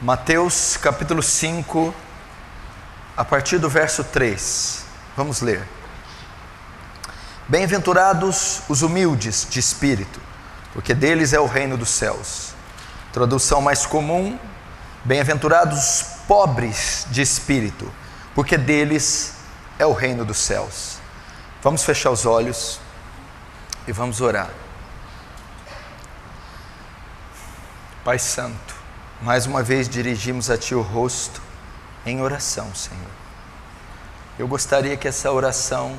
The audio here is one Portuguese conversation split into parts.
Mateus capítulo 5, a partir do verso 3. Vamos ler. Bem-aventurados os humildes de espírito, porque deles é o reino dos céus. Tradução mais comum: bem-aventurados os pobres de espírito, porque deles é o reino dos céus. Vamos fechar os olhos e vamos orar. Pai Santo, mais uma vez dirigimos a Ti o rosto em oração, Senhor. Eu gostaria que essa oração,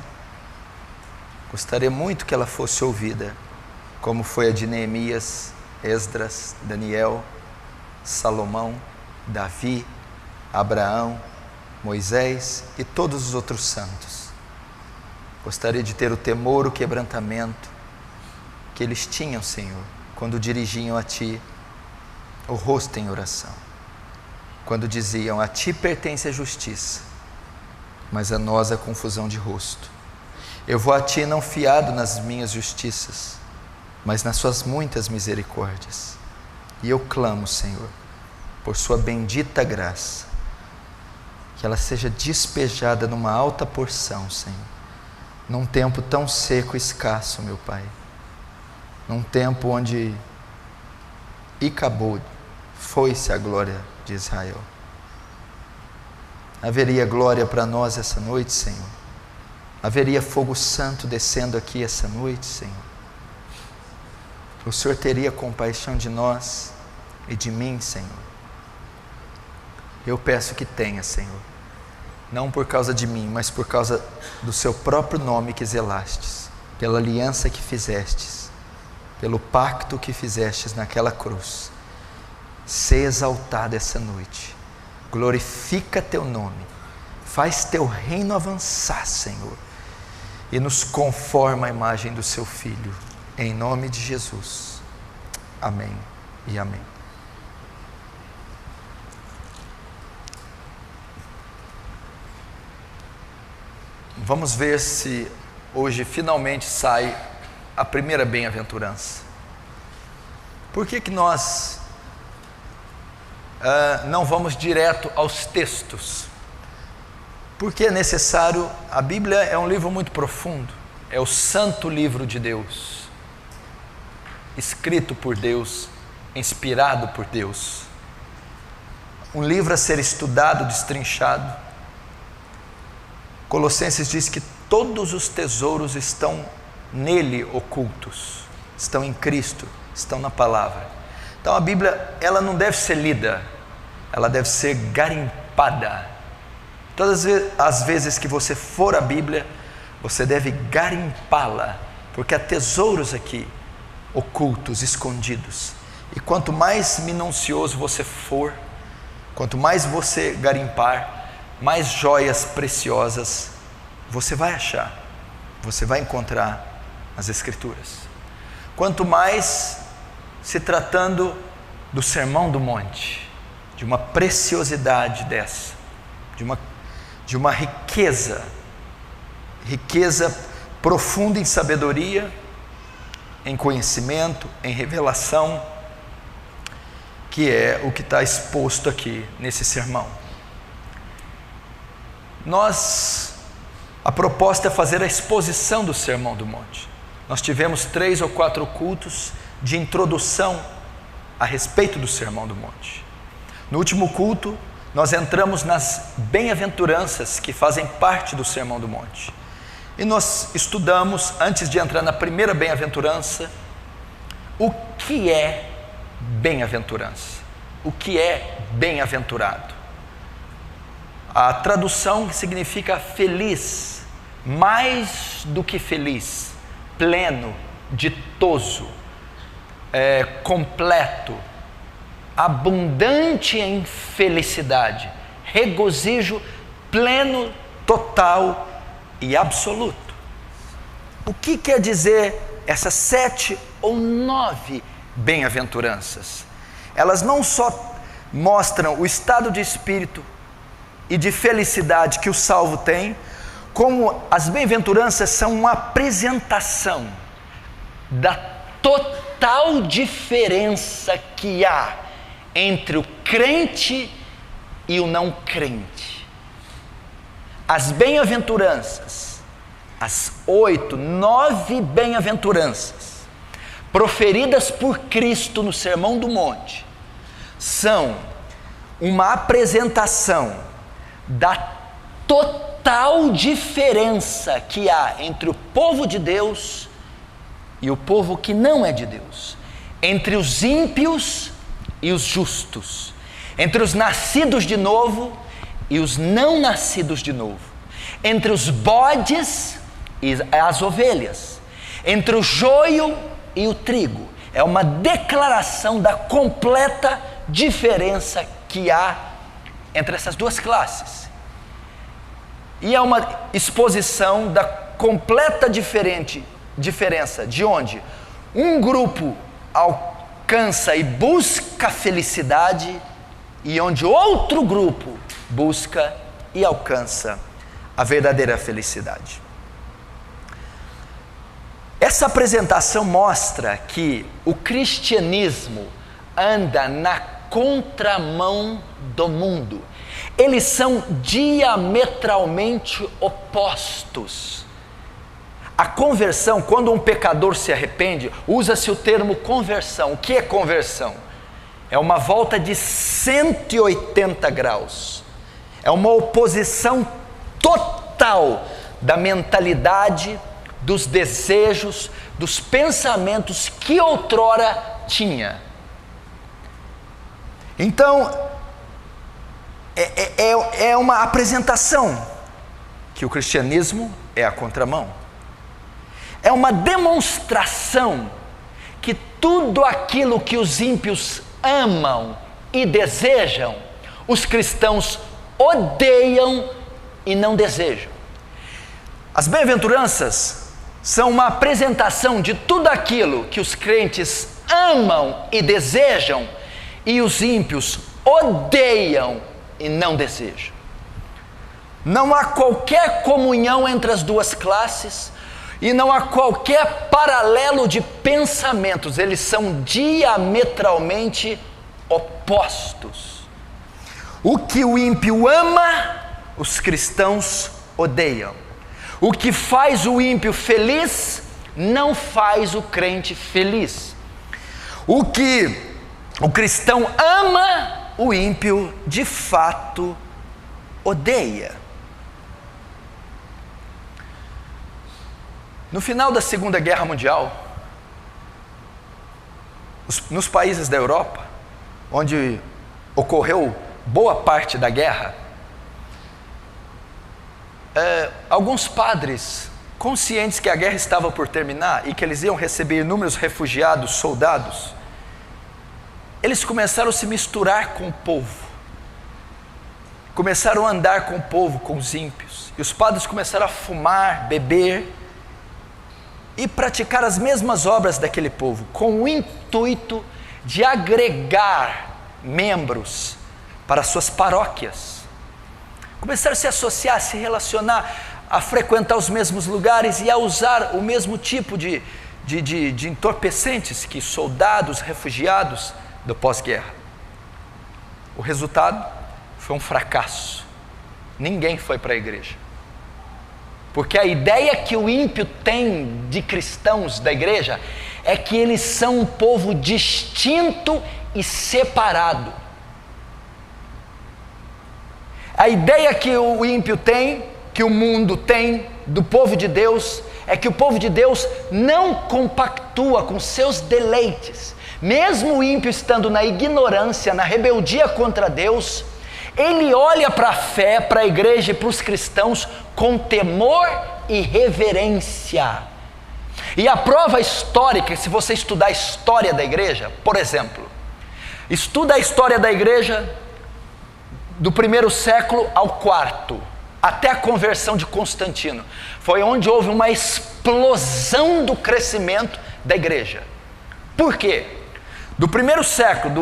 gostaria muito que ela fosse ouvida, como foi a de Neemias, Esdras, Daniel, Salomão, Davi, Abraão, Moisés e todos os outros santos. Gostaria de ter o temor, o quebrantamento que eles tinham, Senhor, quando dirigiam a Ti o rosto em oração, quando diziam: a Ti pertence a justiça, mas a nós a confusão de rosto. Eu vou a Ti não fiado nas minhas justiças, mas nas Suas muitas misericórdias. E eu clamo, Senhor, por Sua bendita graça, que ela seja despejada numa alta porção, Senhor, num tempo tão seco e escasso, meu Pai, num tempo onde acabou, foi-se a glória de Israel. Haveria glória para nós essa noite, Senhor. Haveria fogo santo descendo aqui essa noite, Senhor. O Senhor teria compaixão de nós e de mim, Senhor. Eu peço que tenha, Senhor, não por causa de mim, mas por causa do Seu próprio nome que zelastes, pela aliança que fizestes, pelo pacto que fizestes naquela cruz. Sê exaltado essa noite, glorifica Teu nome, faz Teu reino avançar, Senhor, e nos conforma à imagem do Seu Filho, em nome de Jesus. Amém e amém. Vamos ver se hoje finalmente sai a primeira bem-aventurança. Por que nós não vamos direto aos textos? Porque é necessário. A Bíblia é um livro muito profundo, é o santo livro de Deus, escrito por Deus, inspirado por Deus, um livro a ser estudado, destrinchado. Colossenses diz que todos os tesouros estão nele ocultos, estão em Cristo, estão na palavra. Então a Bíblia, ela não deve ser lida, ela deve ser garimpada. Todas as vezes que você for à Bíblia, você deve garimpá-la, porque há tesouros aqui, ocultos, escondidos. E quanto mais minucioso você for, quanto mais você garimpar, mais joias preciosas você vai achar, você vai encontrar nas Escrituras. Quanto mais se tratando do Sermão do Monte, de uma preciosidade dessa, de uma riqueza profunda em sabedoria, em conhecimento, em revelação, que é o que está exposto aqui nesse sermão. A proposta é fazer a exposição do Sermão do Monte. Nós tivemos 3 ou 4 cultos de introdução a respeito do Sermão do Monte. No último culto, nós entramos nas bem-aventuranças que fazem parte do Sermão do Monte. E nós estudamos, antes de entrar na primeira bem-aventurança, o que é bem-aventurança, o que é bem-aventurado. A tradução significa feliz, mais do que feliz, pleno, ditoso, completo, abundante em felicidade, regozijo pleno, total e absoluto. O que quer dizer essas 7 ou 9 bem-aventuranças? Elas não só mostram o estado de espírito e de felicidade que o salvo tem, como as bem-aventuranças são uma apresentação da total diferença que há entre o crente e o não crente. As bem-aventuranças, as 8, 9 bem-aventuranças proferidas por Cristo no Sermão do Monte, são uma apresentação da total diferença que há entre o povo de Deus e o povo que não é de Deus, entre os ímpios e os justos, entre os nascidos de novo e os não nascidos de novo, entre os bodes e as ovelhas, entre o joio e o trigo. É uma declaração da completa diferença que há entre essas duas classes. E é uma exposição da completa diferença de onde um grupo alcança e busca felicidade e onde outro grupo busca e alcança a verdadeira felicidade. Essa apresentação mostra que o cristianismo anda na contramão do mundo. Eles são diametralmente opostos. A conversão, quando um pecador se arrepende, usa-se o termo conversão. O que é conversão? É uma volta de 180 graus. É uma oposição total da mentalidade, dos desejos, dos pensamentos que outrora tinha. Então, é uma apresentação que o cristianismo é a contramão. É uma demonstração que tudo aquilo que os ímpios amam e desejam, os cristãos odeiam e não desejam. As bem-aventuranças são uma apresentação de tudo aquilo que os crentes amam e desejam e os ímpios odeiam e não desejam. Não há qualquer comunhão entre as duas classes e não há qualquer paralelo de pensamentos. Eles são diametralmente opostos. O que o ímpio ama, os cristãos odeiam. O que faz o ímpio feliz, não faz o crente feliz. O que o cristão ama, o ímpio de fato odeia. No final da Segunda Guerra Mundial, nos países da Europa, onde ocorreu boa parte da guerra, alguns padres, conscientes que a guerra estava por terminar e que eles iam receber inúmeros refugiados, soldados, eles começaram a se misturar com o povo, começaram a andar com o povo, com os ímpios, e os padres começaram a fumar, beber e praticar as mesmas obras daquele povo, com o intuito de agregar membros para suas paróquias. Começaram a se associar, a se relacionar, a frequentar os mesmos lugares e a usar o mesmo tipo de entorpecentes que soldados, refugiados do pós-guerra. O resultado foi um fracasso. Ninguém foi para a igreja. Porque a ideia que o ímpio tem de cristãos da igreja é que eles são um povo distinto e separado. A ideia que o ímpio tem, que o mundo tem do povo de Deus, é que o povo de Deus não compactua com seus deleites. Mesmo o ímpio estando na ignorância, na rebeldia contra Deus, ele olha para a fé, para a igreja e para os cristãos com temor e reverência. E a prova histórica, se você estudar a história da igreja, por exemplo, estuda a história da igreja do 1º século ao 4º, até a conversão de Constantino. Foi onde houve uma explosão do crescimento da igreja. Por quê? Do 1º século,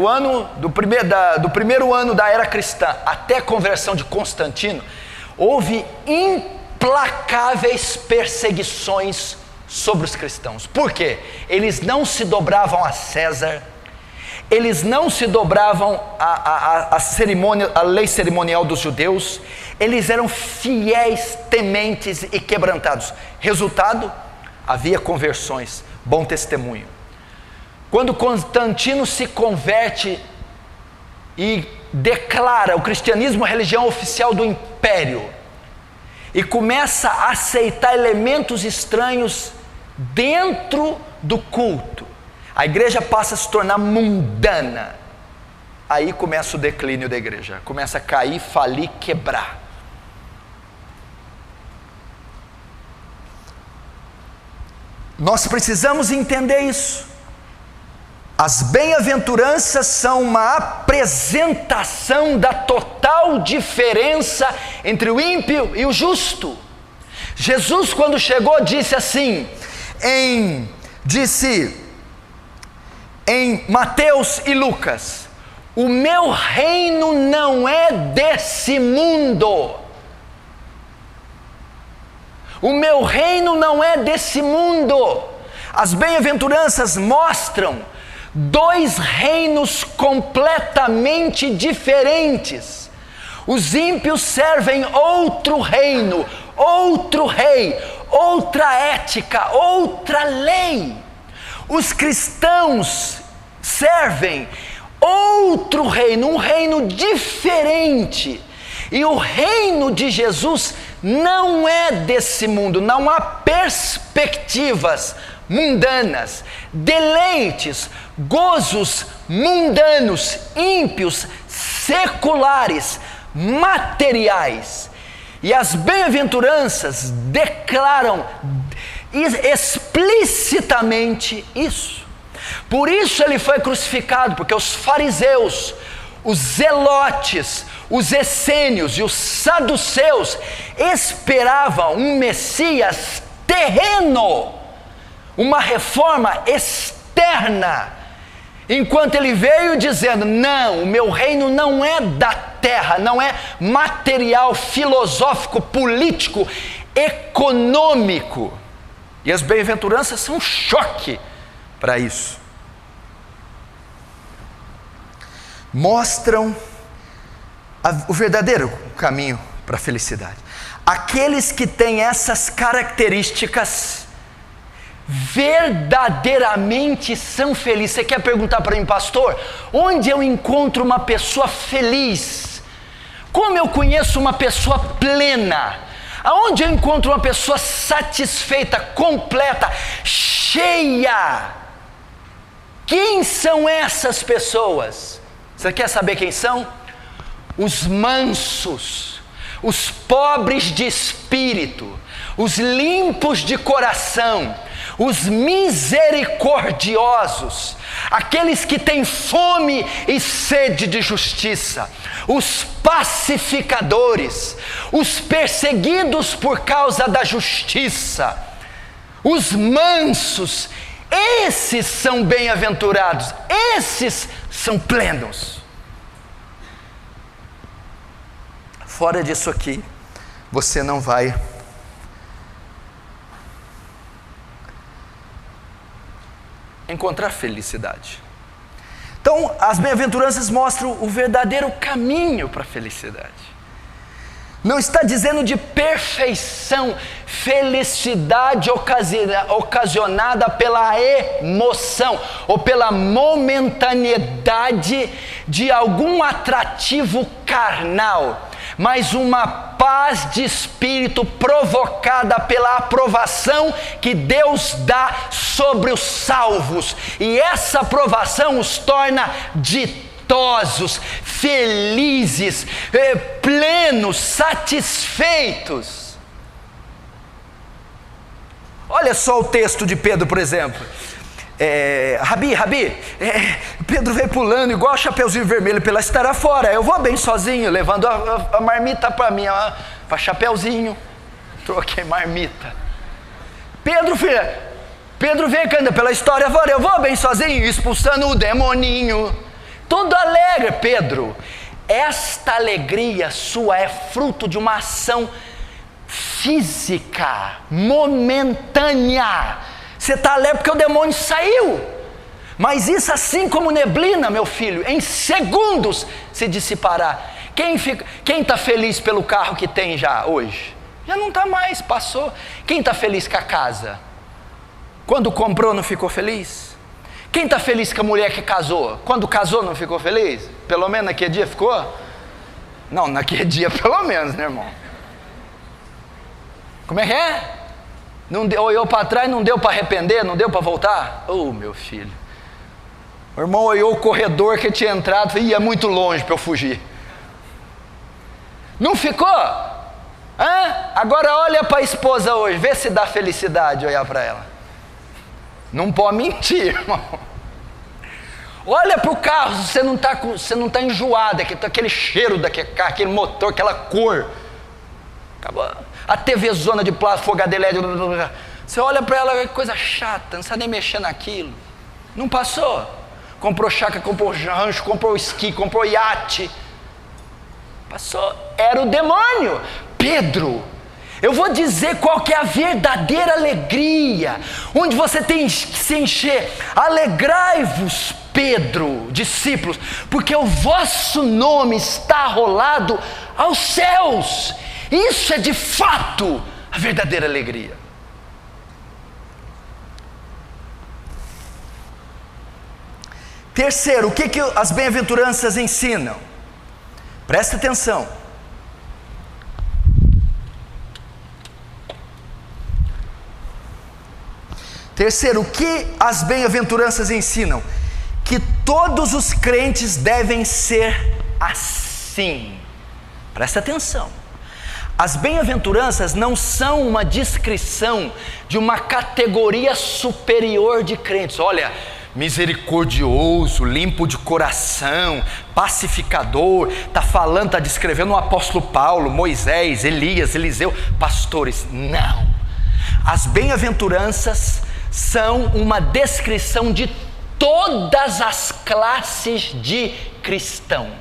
do primeiro ano da era cristã até a conversão de Constantino, houve implacáveis perseguições sobre os cristãos. Por quê? Eles não se dobravam a César, eles não se dobravam à cerimônia, à lei cerimonial dos judeus, eles eram fiéis, tementes e quebrantados. Resultado, havia conversões, bom testemunho. Quando Constantino se converte e declara o cristianismo a religião oficial do império, e começa a aceitar elementos estranhos dentro do culto, a igreja passa a se tornar mundana. Aí começa o declínio da igreja, começa a cair, falir, quebrar. Nós precisamos entender isso. As bem-aventuranças são uma apresentação da total diferença entre o ímpio e o justo. Jesus, quando chegou, disse assim, em Mateus e Lucas: o meu reino não é desse mundo. O meu reino não é desse mundo. As bem-aventuranças mostram dois reinos completamente diferentes. Os ímpios servem outro reino, outro rei, outra ética, outra lei. Os cristãos servem outro reino, um reino diferente. E o reino de Jesus não é desse mundo, não há perspectivas mundanas, deleites, gozos mundanos, ímpios, seculares, materiais. E as bem-aventuranças declaram explicitamente isso. Por isso ele foi crucificado, porque os fariseus, os zelotes, os essênios e os saduceus esperavam um Messias terreno, uma reforma externa, enquanto ele veio dizendo: não, o meu reino não é da terra, não é material, filosófico, político, econômico. E as bem-aventuranças são um choque para isso. Mostram o verdadeiro caminho para a felicidade. Aqueles que têm essas características verdadeiramente são felizes. Você quer perguntar para mim, pastor, onde eu encontro uma pessoa feliz? Como eu conheço uma pessoa plena? Aonde eu encontro uma pessoa satisfeita, completa, cheia? Quem são essas pessoas? Você quer saber quem são? Os mansos, os pobres de espírito, os limpos de coração, os misericordiosos, aqueles que têm fome e sede de justiça, os pacificadores, os perseguidos por causa da justiça, os mansos. Esses são bem-aventurados, esses são plenos. Fora disso aqui, você não vai encontrar felicidade. Então, as bem-aventuranças mostram o verdadeiro caminho para a felicidade. Não está dizendo de perfeição, felicidade ocasionada pela emoção ou pela momentaneidade de algum atrativo carnal, mas uma paz de espírito provocada pela aprovação que Deus dá sobre os salvos, e essa aprovação os torna ditosos, felizes, plenos, satisfeitos. Olha só o texto de Pedro, por exemplo. Rabi, Pedro veio pulando igual Chapeuzinho Vermelho pela estará fora. Eu vou bem sozinho, levando a marmita para mim, para Chapeuzinho. Troquei marmita. Pedro veio cantando pela história fora. Eu vou bem sozinho, expulsando o demoninho. Todo alegre, Pedro. Esta alegria sua é fruto de uma ação física, momentânea. Você está alegre porque o demônio saiu, Mas isso, assim como neblina, meu filho, em segundos se dissipará. Quem está feliz pelo carro que tem já hoje? Já não está mais, passou. Quem está feliz com a casa? Quando comprou não ficou feliz? Quem está feliz com a mulher que casou? Quando casou não ficou feliz? Pelo menos naquele dia ficou? Não, naquele dia pelo menos, né, irmão? Como é que é? Não deu, olhou para trás, não deu para arrepender, não deu para voltar? Oh, meu filho. O irmão olhou o corredor que tinha entrado e ia muito longe para eu fugir. Não ficou? Agora olha para a esposa hoje, vê se dá felicidade olhar para ela. Não pode mentir, irmão. Olha para o carro, você não está enjoado, aquele cheiro daquele carro, aquele motor, aquela cor. Acabou. A TV zona de plástico, Full HD LED. Você olha para ela, é coisa chata, não sabe nem mexer naquilo. Não passou. Comprou chácara, comprou rancho, comprou esqui, comprou iate. Passou. Era o demônio. Pedro, eu vou dizer qual que é a verdadeira alegria, onde você tem que se encher. Alegrai-vos, Pedro, discípulos, porque o vosso nome está arrolado aos céus. Isso é de fato a verdadeira alegria. Terceiro, o que as bem-aventuranças ensinam? Presta atenção. Terceiro, o que as bem-aventuranças ensinam? Que todos os crentes devem ser assim. Presta atenção. As bem-aventuranças não são uma descrição de uma categoria superior de crentes. Olha, misericordioso, limpo de coração, pacificador, está falando, está descrevendo o apóstolo Paulo, Moisés, Elias, Eliseu, pastores. Não. As bem-aventuranças são uma descrição de todas as classes de cristão.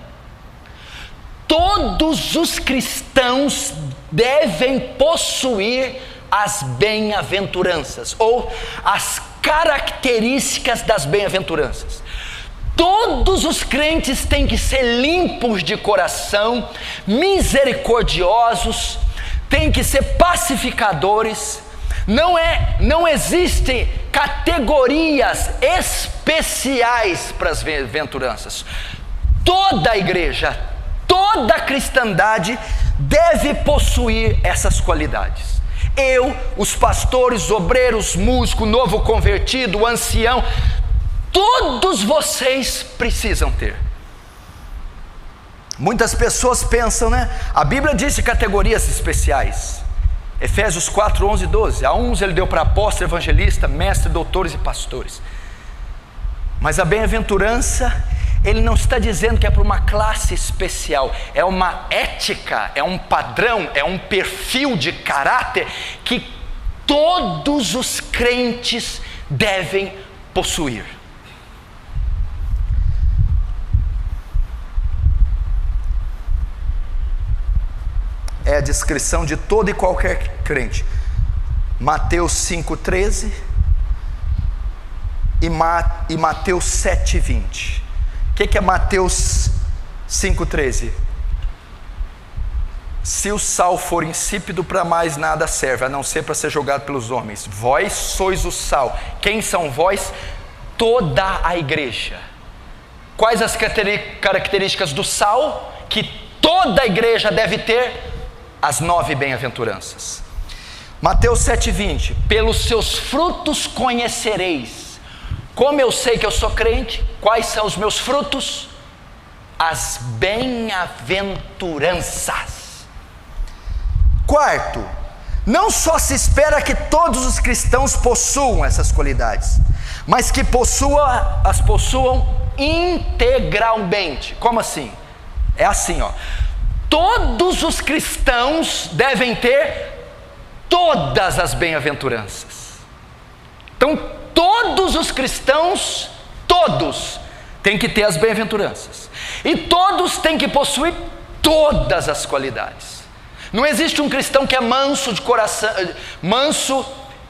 Todos os cristãos devem possuir as bem-aventuranças, ou as características das bem-aventuranças. Todos os crentes têm que ser limpos de coração, misericordiosos, têm que ser pacificadores. Não existem categorias especiais para as bem-aventuranças. Toda a igreja, toda a cristandade deve possuir essas qualidades. Eu, os pastores, obreiros, músicos, novo convertido, ancião, todos vocês precisam ter. Muitas pessoas pensam, né? A Bíblia diz de categorias especiais. Efésios 4, 11 e 12. A uns ele deu para apóstolo, evangelista, mestre, doutores e pastores. Mas a bem-aventurança, ele não está dizendo que é para uma classe especial. É uma ética, é um padrão, é um perfil de caráter que todos os crentes devem possuir. É a descrição de todo e qualquer crente. Mateus 5,13 e Mateus 7,20. O que é Mateus 5,13? Se o sal for insípido, para mais nada serve, a não ser para ser jogado pelos homens. Vós sois o sal. Quem são vós? Toda a igreja. Quais as características do sal? Que toda a igreja deve ter? As 9 bem-aventuranças. Mateus 7,20. Pelos seus frutos conhecereis. Como eu sei que eu sou crente? Quais são os meus frutos? As bem-aventuranças. Quarto, não só se espera que todos os cristãos possuam essas qualidades, mas que as possuam integralmente. Como assim? É assim, ó. Todos os cristãos devem ter todas as bem-aventuranças. Então, todos os cristãos, todos, têm que ter as bem-aventuranças. E todos têm que possuir todas as qualidades. Não existe um cristão que é manso de coração, manso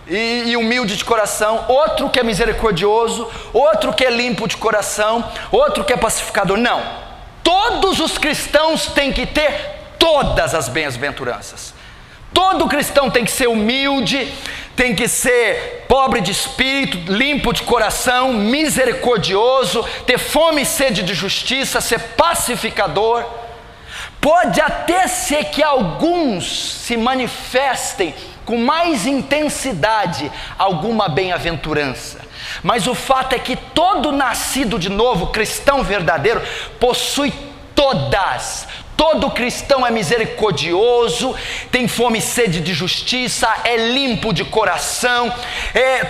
e humilde de coração, outro que é misericordioso, outro que é limpo de coração, outro que é pacificador. Não, todos os cristãos têm que ter todas as bem-aventuranças. Todo cristão tem que ser humilde, tem que ser pobre de espírito, limpo de coração, misericordioso, ter fome e sede de justiça, ser pacificador. Pode até ser que alguns se manifestem com mais intensidade alguma bem-aventurança, mas o fato é que todo nascido de novo, cristão verdadeiro, possui todas. Todo cristão é misericordioso, tem fome e sede de justiça, é limpo de coração,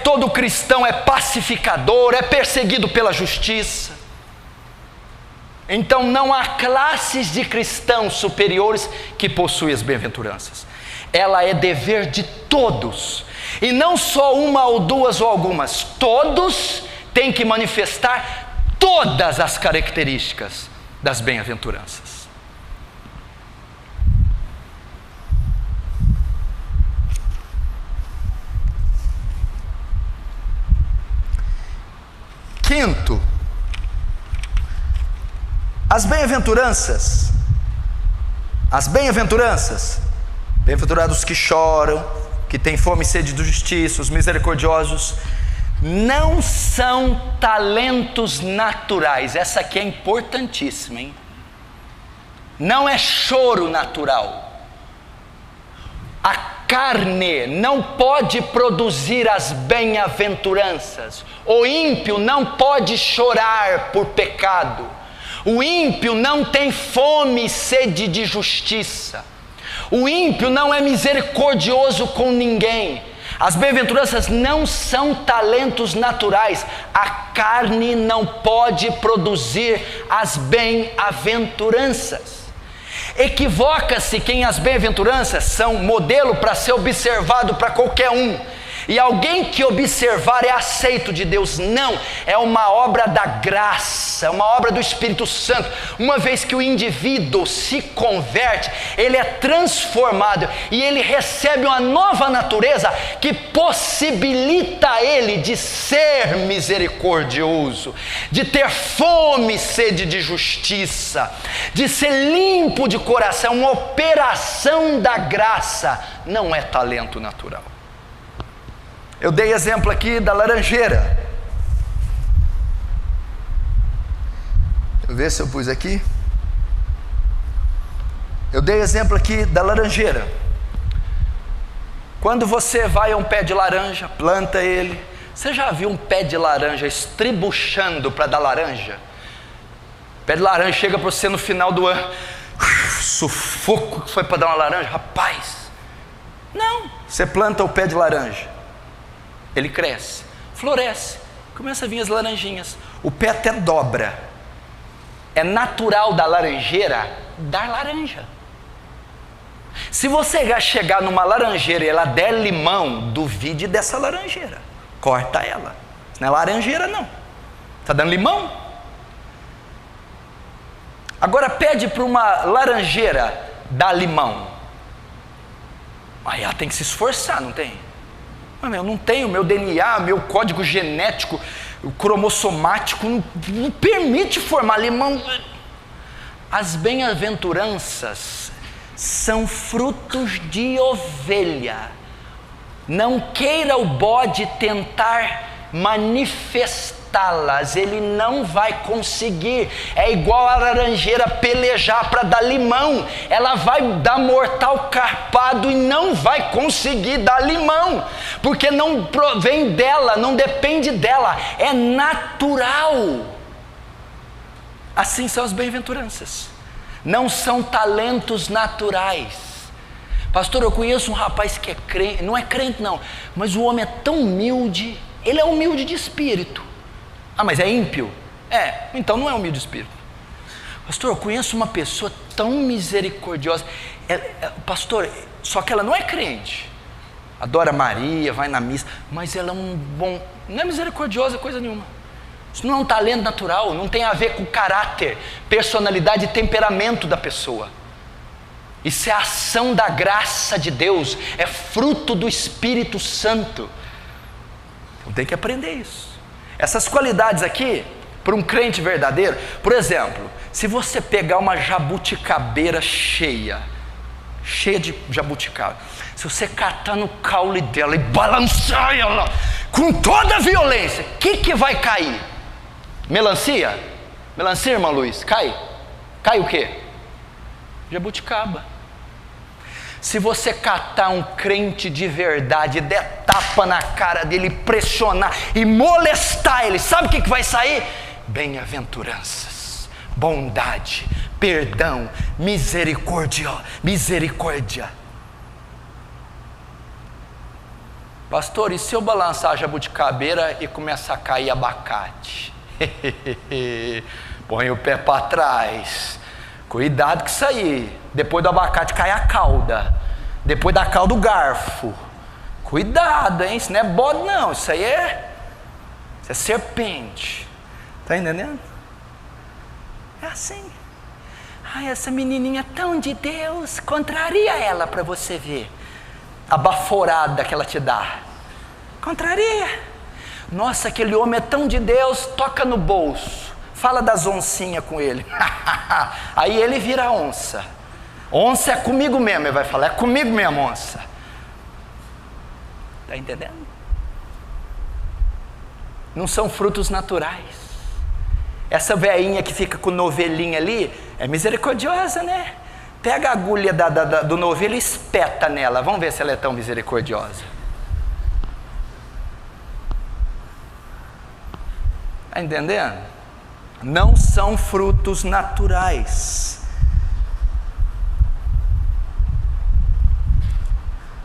todo cristão é pacificador, é perseguido pela justiça. Então não há classes de cristãos superiores que possuem as bem-aventuranças. Ela é dever de todos, e não só uma ou duas ou algumas, todos têm que manifestar todas as características das bem-aventuranças. Quinto, as bem-aventuranças, bem-aventurados os que choram, que têm fome e sede de justiça, os misericordiosos, não são talentos naturais. Essa aqui é importantíssima, hein? Não é choro natural. A carne não pode produzir as bem-aventuranças. O ímpio não pode chorar por pecado. O ímpio não tem fome e sede de justiça. O ímpio não é misericordioso com ninguém. As bem-aventuranças não são talentos naturais. A carne não pode produzir as bem-aventuranças. Equivoca-se quem as bem-aventuranças são modelo para ser observado para qualquer um, e alguém que observar é aceito de Deus. Não, é uma obra da graça, é uma obra do Espírito Santo. Uma vez que o indivíduo se converte, ele é transformado e ele recebe uma nova natureza que possibilita a ele de ser misericordioso, de ter fome e sede de justiça, de ser limpo de coração. Uma operação da graça, não é talento natural. Eu dei exemplo aqui da laranjeira. Deixa eu ver se eu pus aqui. Eu dei exemplo aqui da laranjeira. Quando você vai a um pé de laranja, planta ele. Você já viu um pé de laranja estribuchando para dar laranja? O pé de laranja chega para você no final do ano, sufoco que foi para dar uma laranja. Rapaz, não. Você planta o pé de laranja, ele cresce, floresce, começa a vir as laranjinhas, o pé até dobra. É natural da laranjeira dar laranja. Se você chegar numa laranjeira e ela der limão, duvide dessa laranjeira, corta ela. Não é laranjeira não, está dando limão. Agora pede para uma laranjeira dar limão, aí ela tem que se esforçar, não tem? Mas eu não tenho, meu DNA, meu código genético, o cromossomático não permite formar limão. As bem-aventuranças são frutos de ovelha. Não queira o bode tentar manifestá-las, ele não vai conseguir. É igual a laranjeira pelejar para dar limão, ela vai dar mortal carpado e não vai conseguir dar limão, porque não provém dela, não depende dela, é natural. Assim são as bem-aventuranças, não são talentos naturais. Pastor, eu conheço um rapaz que é crente, não é crente não, mas o homem é tão humilde. Ele é humilde de espírito. Ah, mas é ímpio? É, então não é humilde de espírito. Pastor, eu conheço uma pessoa tão misericordiosa. Pastor, só que ela não é crente. Adora Maria, vai na missa, mas ela é um bom... Não é misericordiosa coisa nenhuma. Isso não é um talento natural, não tem a ver com caráter, personalidade e temperamento da pessoa. Isso é a ação da graça de Deus, é fruto do Espírito Santo. Tem que aprender isso. Essas qualidades aqui, para um crente verdadeiro, por exemplo, se você pegar uma jabuticabeira cheia de jabuticaba, se você catar no caule dela e balançar ela com toda a violência, o que vai cair? Melancia? Melancia, irmã Luiz? Cai o quê? Jabuticaba. Se você catar um crente de verdade, der tapa na cara dele, pressionar e molestar ele, sabe o que vai sair? Bem-aventuranças, bondade, perdão, misericórdia. Pastor, e se eu balançar a jabuticabeira e começar a cair abacate? Põe o pé para trás. Cuidado com isso aí. Depois do abacate cai a cauda. Depois da cauda o garfo. Cuidado, hein? Isso não é bode não. Isso é serpente. Tá entendendo? É assim. Ai, essa menininha é tão de Deus. Contraria ela para você ver a baforada que ela te dá. Contraria. Nossa, aquele homem é tão de Deus. Toca no bolso. Fala das oncinhas com ele. Aí ele vira onça. Onça é comigo mesmo. Ele vai falar, é comigo mesmo, onça. Está entendendo? Não são frutos naturais. Essa veinha que fica com o novelinho ali, é misericordiosa, né? Pega a agulha do novelho e espeta nela. Vamos ver se ela é tão misericordiosa. Está entendendo? Não são frutos naturais.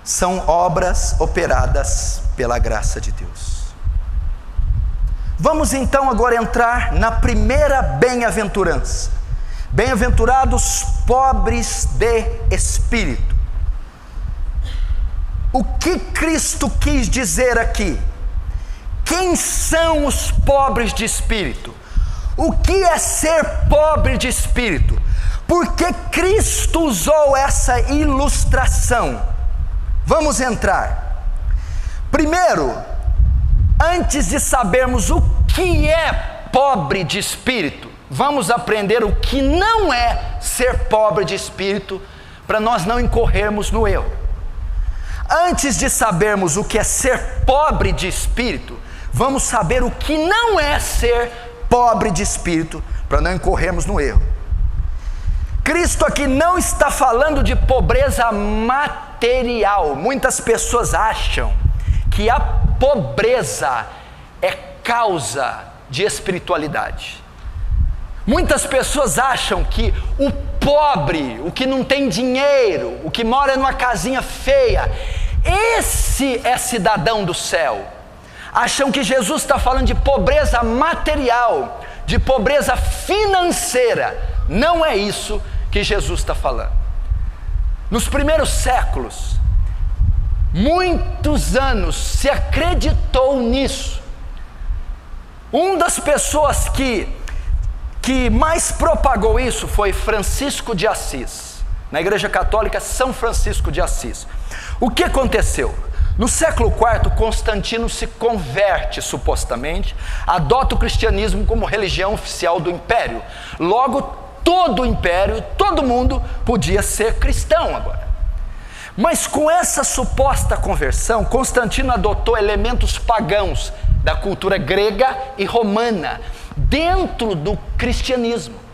São obras operadas pela graça de Deus. Vamos então agora entrar na primeira bem-aventurança. Bem-aventurados pobres de espírito. O que Cristo quis dizer aqui? Quem são os pobres de espírito? O que é ser pobre de espírito? Por que Cristo usou essa ilustração? Vamos entrar. Primeiro, antes de sabermos o que é pobre de espírito, vamos aprender o que não é ser pobre de espírito, para nós não incorrermos no erro. Antes de sabermos o que é ser pobre de espírito, vamos saber o que não é ser pobre de espírito, para não incorrermos no erro. Cristo aqui não está falando de pobreza material. Muitas pessoas acham que a pobreza é causa de espiritualidade. Muitas pessoas acham que o pobre, o que não tem dinheiro, o que mora numa casinha feia, esse é cidadão do céu. Acham que Jesus está falando de pobreza material, de pobreza financeira. Não é isso que Jesus está falando. Nos primeiros séculos, muitos anos se acreditou nisso. Uma das pessoas que mais propagou isso foi Francisco de Assis, na Igreja Católica São Francisco de Assis. O que aconteceu? No século IV, Constantino se converte, supostamente, adota o cristianismo como religião oficial do império. Logo, todo o império, todo mundo podia ser cristão agora. Mas com essa suposta conversão, Constantino adotou elementos pagãos da cultura grega e romana dentro do cristianismo.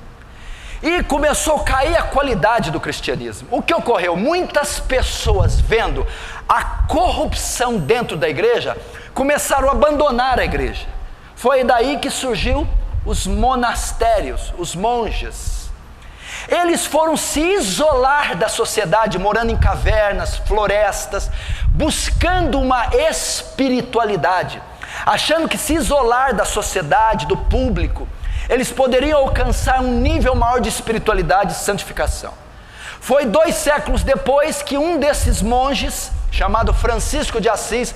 E começou a cair a qualidade do cristianismo. O que ocorreu? Muitas pessoas, vendo a corrupção dentro da igreja, começaram a abandonar a igreja. Foi daí que surgiu os monastérios, os monges. Eles foram se isolar da sociedade, morando em cavernas, florestas, buscando uma espiritualidade, achando que se isolar da sociedade, do público, eles poderiam alcançar um nível maior de espiritualidade e santificação. Foi 2 séculos depois que um desses monges, chamado Francisco de Assis,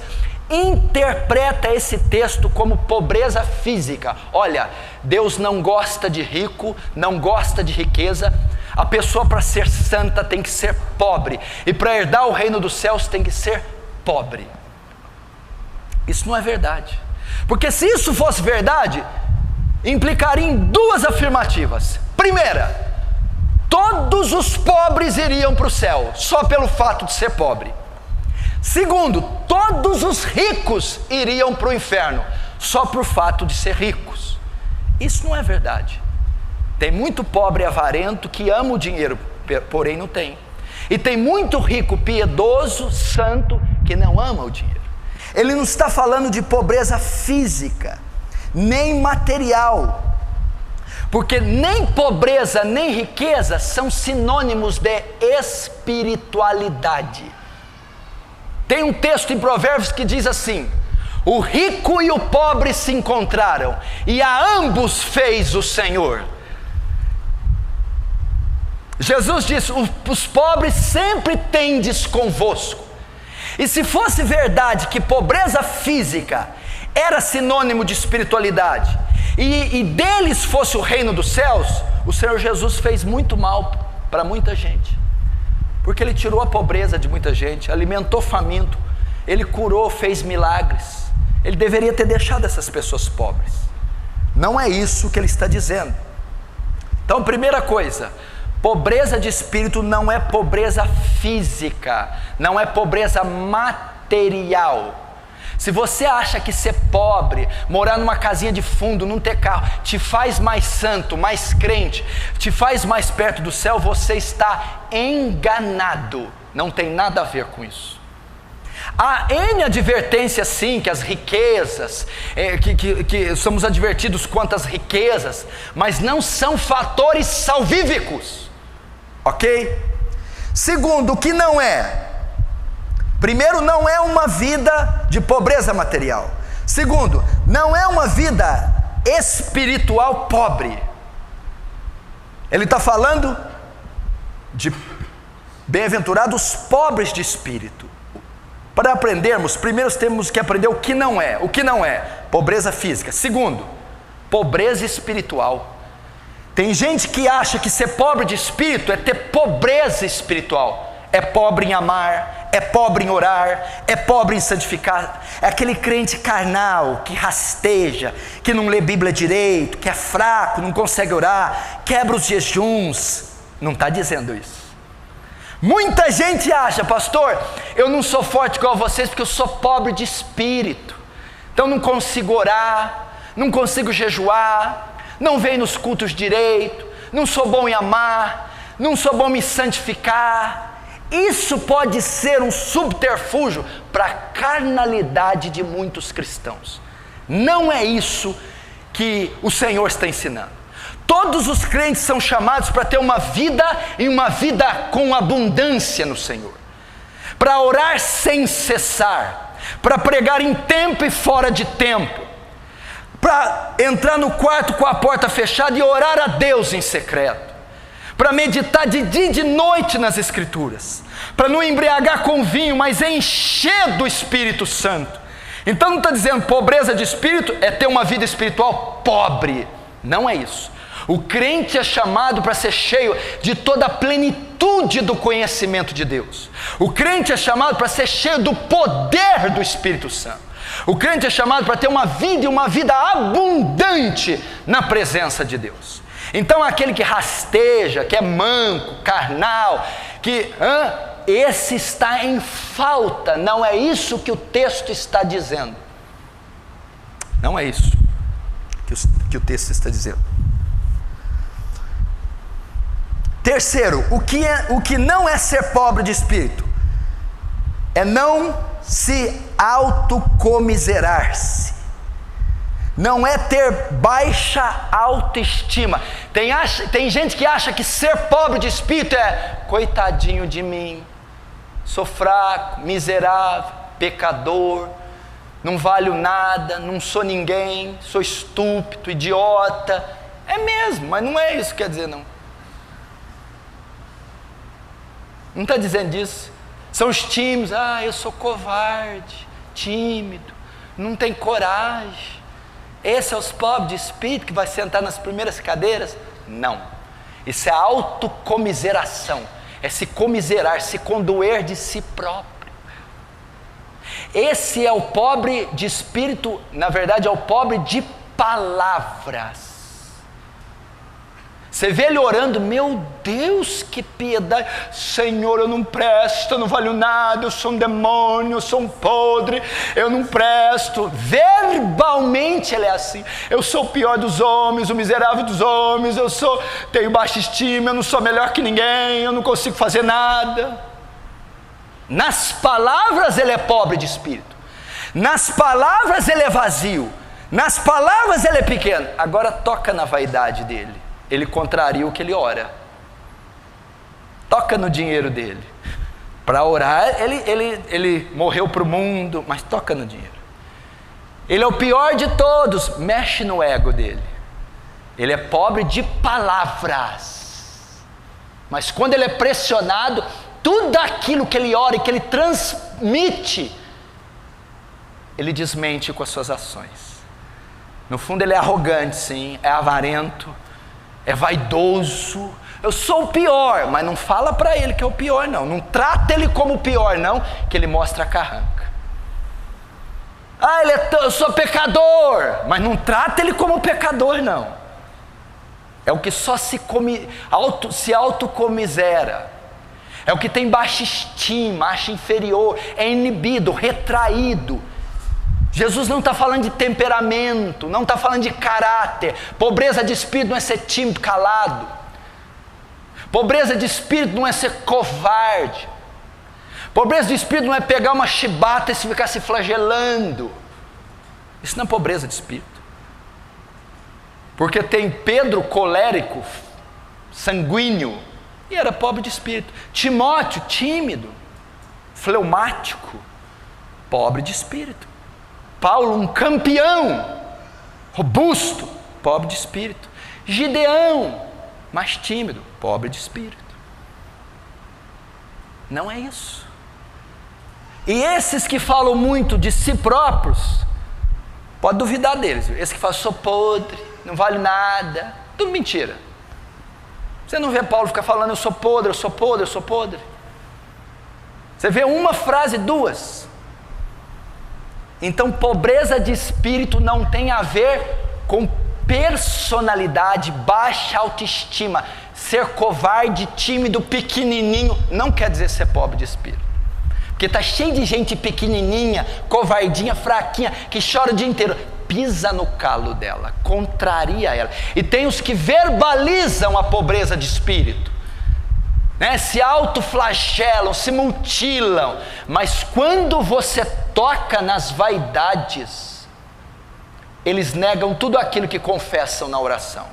interpreta esse texto como pobreza física. Olha, Deus não gosta de rico, não gosta de riqueza. A pessoa, para ser santa, tem que ser pobre, e para herdar o reino dos céus tem que ser pobre. Isso não é verdade. Porque se isso fosse verdade, implicaria em duas afirmativas. Primeira, todos os pobres iriam para o céu, só pelo fato de ser pobre. Segundo, todos os ricos iriam para o inferno, só por fato de ser ricos. Isso não é verdade. Tem muito pobre avarento que ama o dinheiro, porém não tem. E tem muito rico, piedoso, santo, que não ama o dinheiro. Ele não está falando de pobreza física, nem material, porque nem pobreza nem riqueza são sinônimos de espiritualidade. Tem um texto em Provérbios que diz assim: o rico e o pobre se encontraram, e a ambos fez o Senhor. Jesus disse: os pobres sempre tendes convosco. E se fosse verdade que pobreza física era sinônimo de espiritualidade, e deles fosse o reino dos céus, o Senhor Jesus fez muito mal para muita gente, porque Ele tirou a pobreza de muita gente, alimentou faminto, Ele curou, fez milagres. Ele deveria ter deixado essas pessoas pobres. Não é isso que Ele está dizendo. Então, primeira coisa, pobreza de espírito não é pobreza física, não é pobreza material. Se você acha que ser pobre, morar numa casinha de fundo, não ter carro, te faz mais santo, mais crente, te faz mais perto do céu, você está enganado. Não tem nada a ver com isso. Há N advertências sim, que as riquezas, que somos advertidos quanto às riquezas, mas não são fatores salvíficos. Ok? Segundo, o que não é? Primeiro, não é uma vida de pobreza material. Segundo, não é uma vida espiritual pobre. Ele está falando de bem-aventurados pobres de espírito. Para aprendermos, primeiro temos que aprender o que não é. O que não é? Pobreza física. Segundo, pobreza espiritual. Tem gente que acha que ser pobre de espírito é ter pobreza espiritual. É pobre em amar, é pobre em orar, é pobre em santificar. É aquele crente carnal, que rasteja, que não lê Bíblia direito, que é fraco, não consegue orar, quebra os jejuns. Não está dizendo isso. Muita gente acha: pastor, eu não sou forte igual vocês porque eu sou pobre de espírito, então não consigo orar, não consigo jejuar, não venho nos cultos direito, não sou bom em amar, não sou bom em santificar. Isso pode ser um subterfúgio para a carnalidade de muitos cristãos. Não é isso que o Senhor está ensinando. Todos os crentes são chamados para ter uma vida, e uma vida com abundância no Senhor, para orar sem cessar, para pregar em tempo e fora de tempo, para entrar no quarto com a porta fechada e orar a Deus em secreto, para meditar de dia e de noite nas Escrituras, para não embriagar com vinho, mas encher do Espírito Santo. Então não está dizendo pobreza de espírito é ter uma vida espiritual pobre. Não é isso. O crente é chamado para ser cheio de toda a plenitude do conhecimento de Deus. O crente é chamado para ser cheio do poder do Espírito Santo. O crente é chamado para ter uma vida e uma vida abundante na presença de Deus. Então aquele que rasteja, que é manco, carnal, esse está em falta. Não é isso que o texto está dizendo. Não é isso que o texto está dizendo. Terceiro, o que não é ser pobre de espírito é não se autocomiserar-se, não é ter baixa autoestima. Tem gente que acha que ser pobre de espírito é coitadinho de mim, sou fraco, miserável, pecador, não valho nada, não sou ninguém, sou estúpido, idiota. É mesmo, mas não é isso que quer dizer não. Não está dizendo isso. São os tímidos: eu sou covarde, tímido, não tem coragem. Esses são os pobres de espírito que vai sentar nas primeiras cadeiras? Não. Isso é autocomiseração. É se comiserar, se condoer de si próprio. Esse é o pobre de espírito, na verdade é o pobre de palavras. Você vê ele orando, meu Deus, que piedade, Senhor, eu não presto, eu não valho nada, eu sou um demônio, eu sou um podre, eu não presto. Verbalmente ele é assim, eu sou o pior dos homens, o miserável dos homens, tenho baixa estima, eu não sou melhor que ninguém, eu não consigo fazer nada. Nas palavras ele é pobre de espírito, nas palavras ele é vazio, nas palavras ele é pequeno. Agora toca na vaidade dele, ele contraria o que ele ora. Toca no dinheiro dele. Para orar, ele morreu para o mundo, mas toca no dinheiro. Ele é o pior de todos, mexe no ego dele. Ele é pobre de palavras, mas quando ele é pressionado, tudo aquilo que ele ora e que ele transmite, ele desmente com as suas ações. No fundo ele é arrogante, sim, é avarento, é vaidoso. Eu sou o pior, mas não fala para ele que é o pior, não. Não trata ele como o pior, não, que ele mostra a carranca. Eu sou pecador, mas não trata ele como pecador, não. É o que só se autocomisera. É o que tem baixa estima, acha inferior, é inibido, retraído. Jesus não está falando de temperamento, não está falando de caráter. Pobreza de espírito não é ser tímido, calado. Pobreza de espírito não é ser covarde. Pobreza de espírito não é pegar uma chibata e ficar se flagelando. Isso não é pobreza de espírito. Porque tem Pedro colérico, sanguíneo, e era pobre de espírito. Timóteo, tímido, fleumático, pobre de espírito. Paulo, um campeão, robusto, pobre de espírito. Gideão, mais tímido, pobre de espírito. Não é isso. E esses que falam muito de si próprios, pode duvidar deles. Esses que falam, sou podre, não vale nada, tudo mentira. Você não vê Paulo ficar falando, eu sou podre, eu sou podre, eu sou podre. Você vê uma frase, duas. Então, pobreza de espírito não tem a ver com personalidade, baixa autoestima. Ser covarde, tímido, pequenininho, não quer dizer ser pobre de espírito. Porque está cheio de gente pequenininha, covardinha, fraquinha, que chora o dia inteiro. Pisa no calo dela, contraria ela. E tem os que verbalizam a pobreza de espírito, né? Se autoflagelam, se mutilam, mas quando você toca nas vaidades, eles negam tudo aquilo que confessam na oração.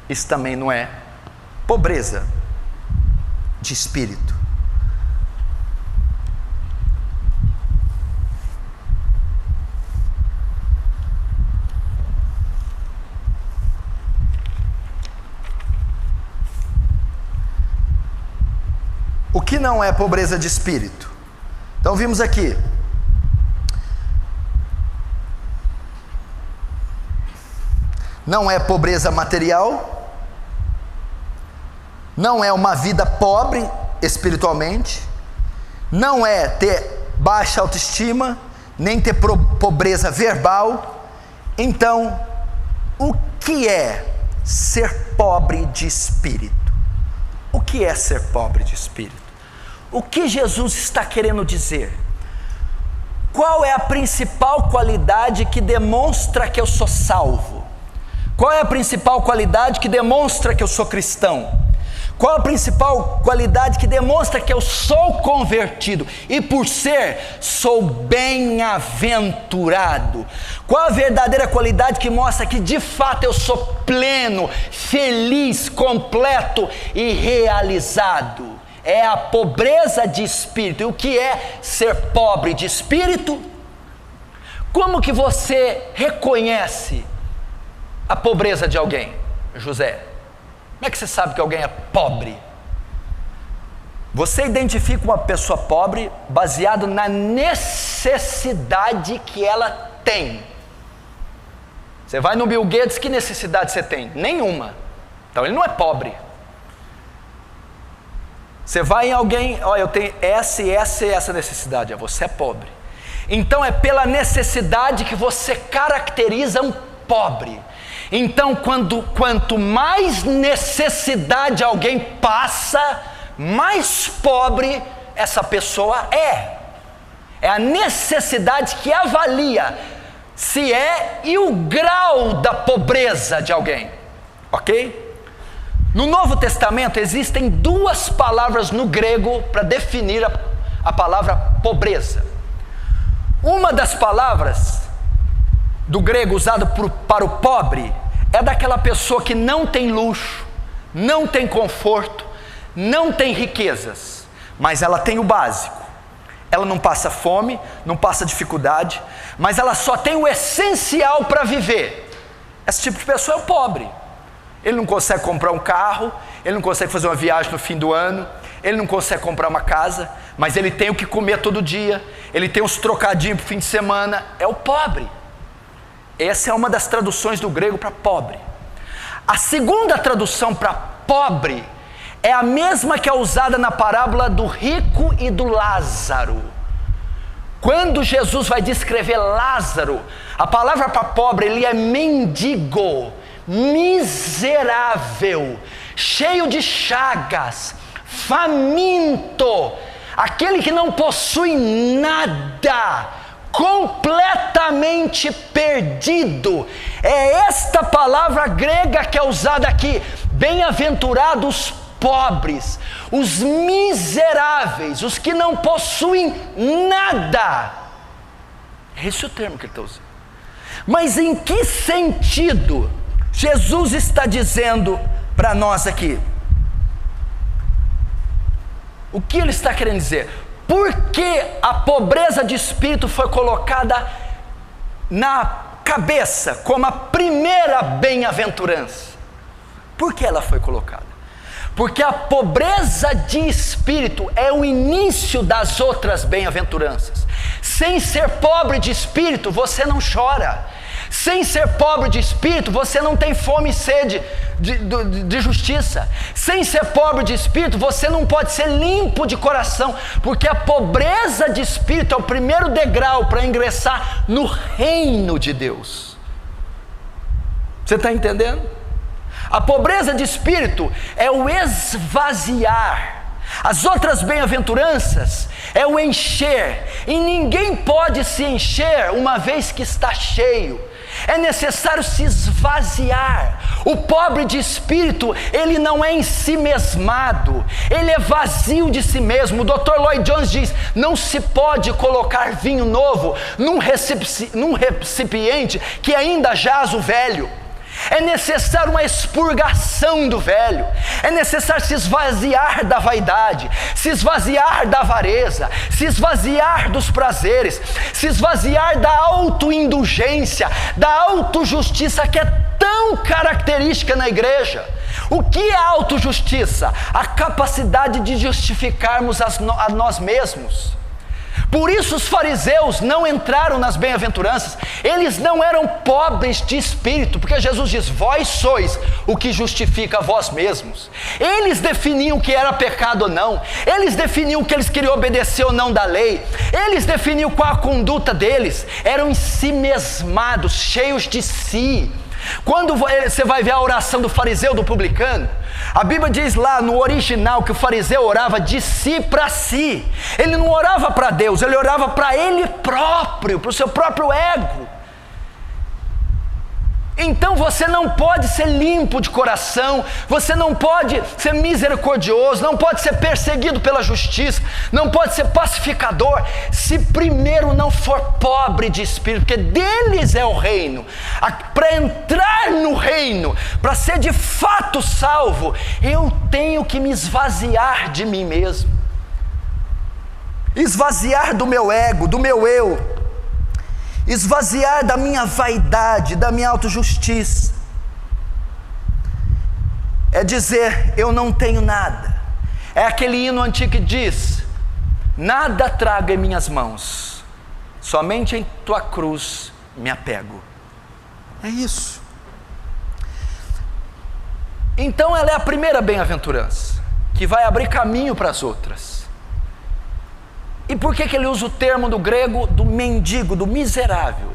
Isso também não é pobreza de espírito. O que não é pobreza de espírito? Então vimos aqui. Não é pobreza material. Não é uma vida pobre espiritualmente. Não é ter baixa autoestima, nem ter pobreza verbal. Então, o que é ser pobre de espírito? O que é ser pobre de espírito? O que Jesus está querendo dizer? Qual é a principal qualidade que demonstra que eu sou salvo? Qual é a principal qualidade que demonstra que eu sou cristão? Qual a principal qualidade que demonstra que eu sou convertido? E por ser, sou bem-aventurado. Qual a verdadeira qualidade que mostra que de fato eu sou pleno, feliz, completo e realizado? É a pobreza de espírito. E o que é ser pobre de espírito? Como que você reconhece a pobreza de alguém, José? Como é que você sabe que alguém é pobre? Você identifica uma pessoa pobre baseado na necessidade que ela tem. Você vai no Bill Gates, que necessidade você tem? Nenhuma. Então ele não é pobre. Você vai em alguém, eu tenho essa necessidade, você é pobre. Então é pela necessidade que você caracteriza um pobre. Então quanto mais necessidade alguém passa, mais pobre essa pessoa é. É a necessidade que avalia se é e o grau da pobreza de alguém, ok? No Novo Testamento existem duas palavras no grego para definir a palavra pobreza. Uma das palavras do grego usada para o pobre é daquela pessoa que não tem luxo, não tem conforto, não tem riquezas, mas ela tem o básico. Ela não passa fome, não passa dificuldade, mas ela só tem o essencial para viver. Esse tipo de pessoa é o pobre. Ele não consegue comprar um carro, ele não consegue fazer uma viagem no fim do ano, ele não consegue comprar uma casa, mas ele tem o que comer todo dia, ele tem uns trocadinhos para o fim de semana. É o pobre. Essa é uma das traduções do grego para pobre. A segunda tradução para pobre é a mesma que é usada na parábola do rico e do Lázaro. Quando Jesus vai descrever Lázaro, a palavra para pobre, ele é mendigo, miserável, cheio de chagas, faminto, aquele que não possui nada, completamente perdido. É esta palavra grega que é usada aqui. Bem-aventurados pobres, os miseráveis, os que não possuem nada. É esse o termo que ele está usando. Mas em que sentido Jesus está dizendo para nós aqui? O que ele está querendo dizer? Por que a pobreza de espírito foi colocada na cabeça como a primeira bem-aventurança? Por que ela foi colocada? Porque a pobreza de espírito é o início das outras bem-aventuranças. Sem ser pobre de espírito, você não chora. Sem ser pobre de espírito, você não tem fome e sede de justiça. Sem ser pobre de espírito, você não pode ser limpo de coração, porque a pobreza de espírito é o primeiro degrau para ingressar no reino de Deus. Você está entendendo? A pobreza de espírito é o esvaziar. As outras bem-aventuranças é o encher, e ninguém pode se encher uma vez que está cheio. É necessário se esvaziar. O pobre de espírito, ele não é ensimesmado, ele é vazio de si mesmo. O Dr. Lloyd Jones diz: não se pode colocar vinho novo num recipiente que ainda jaz o velho. É necessário uma expurgação do velho. É necessário se esvaziar da vaidade, se esvaziar da avareza, se esvaziar dos prazeres, se esvaziar da autoindulgência, da autojustiça que é tão característica na igreja. O que é autojustiça? A capacidade de justificarmos a nós mesmos. Por isso os fariseus não entraram nas bem-aventuranças. Eles não eram pobres de espírito, porque Jesus diz: vós sois o que justifica a vós mesmos. Eles definiam o que era pecado ou não, eles definiam o que eles queriam obedecer ou não da lei, eles definiam qual a conduta deles. Eram ensimesmados, cheios de si. Quando você vai ver a oração do fariseu, do publicano, a Bíblia diz lá no original que o fariseu orava de si para si. Ele não orava para Deus, ele orava para ele próprio, para o seu próprio ego. Então você não pode ser limpo de coração, você não pode ser misericordioso, não pode ser perseguido pela justiça, não pode ser pacificador, se primeiro não for pobre de espírito, porque deles é o reino. Para entrar no reino, para ser de fato salvo, eu tenho que me esvaziar de mim mesmo, esvaziar do meu ego, do meu eu, esvaziar da minha vaidade, da minha autojustiça. É dizer: eu não tenho nada. É aquele hino antigo que diz: nada trago em minhas mãos, somente em tua cruz me apego. É isso. Então ela é a primeira bem-aventurança, que vai abrir caminho para as outras. E por que ele usa o termo do grego do mendigo, do miserável?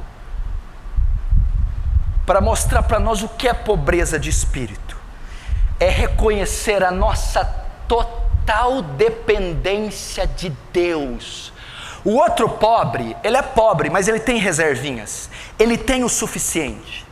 Para mostrar para nós o que é pobreza de espírito. É reconhecer a nossa total dependência de Deus. O outro pobre, ele é pobre, mas ele tem reservinhas. Ele tem o suficiente.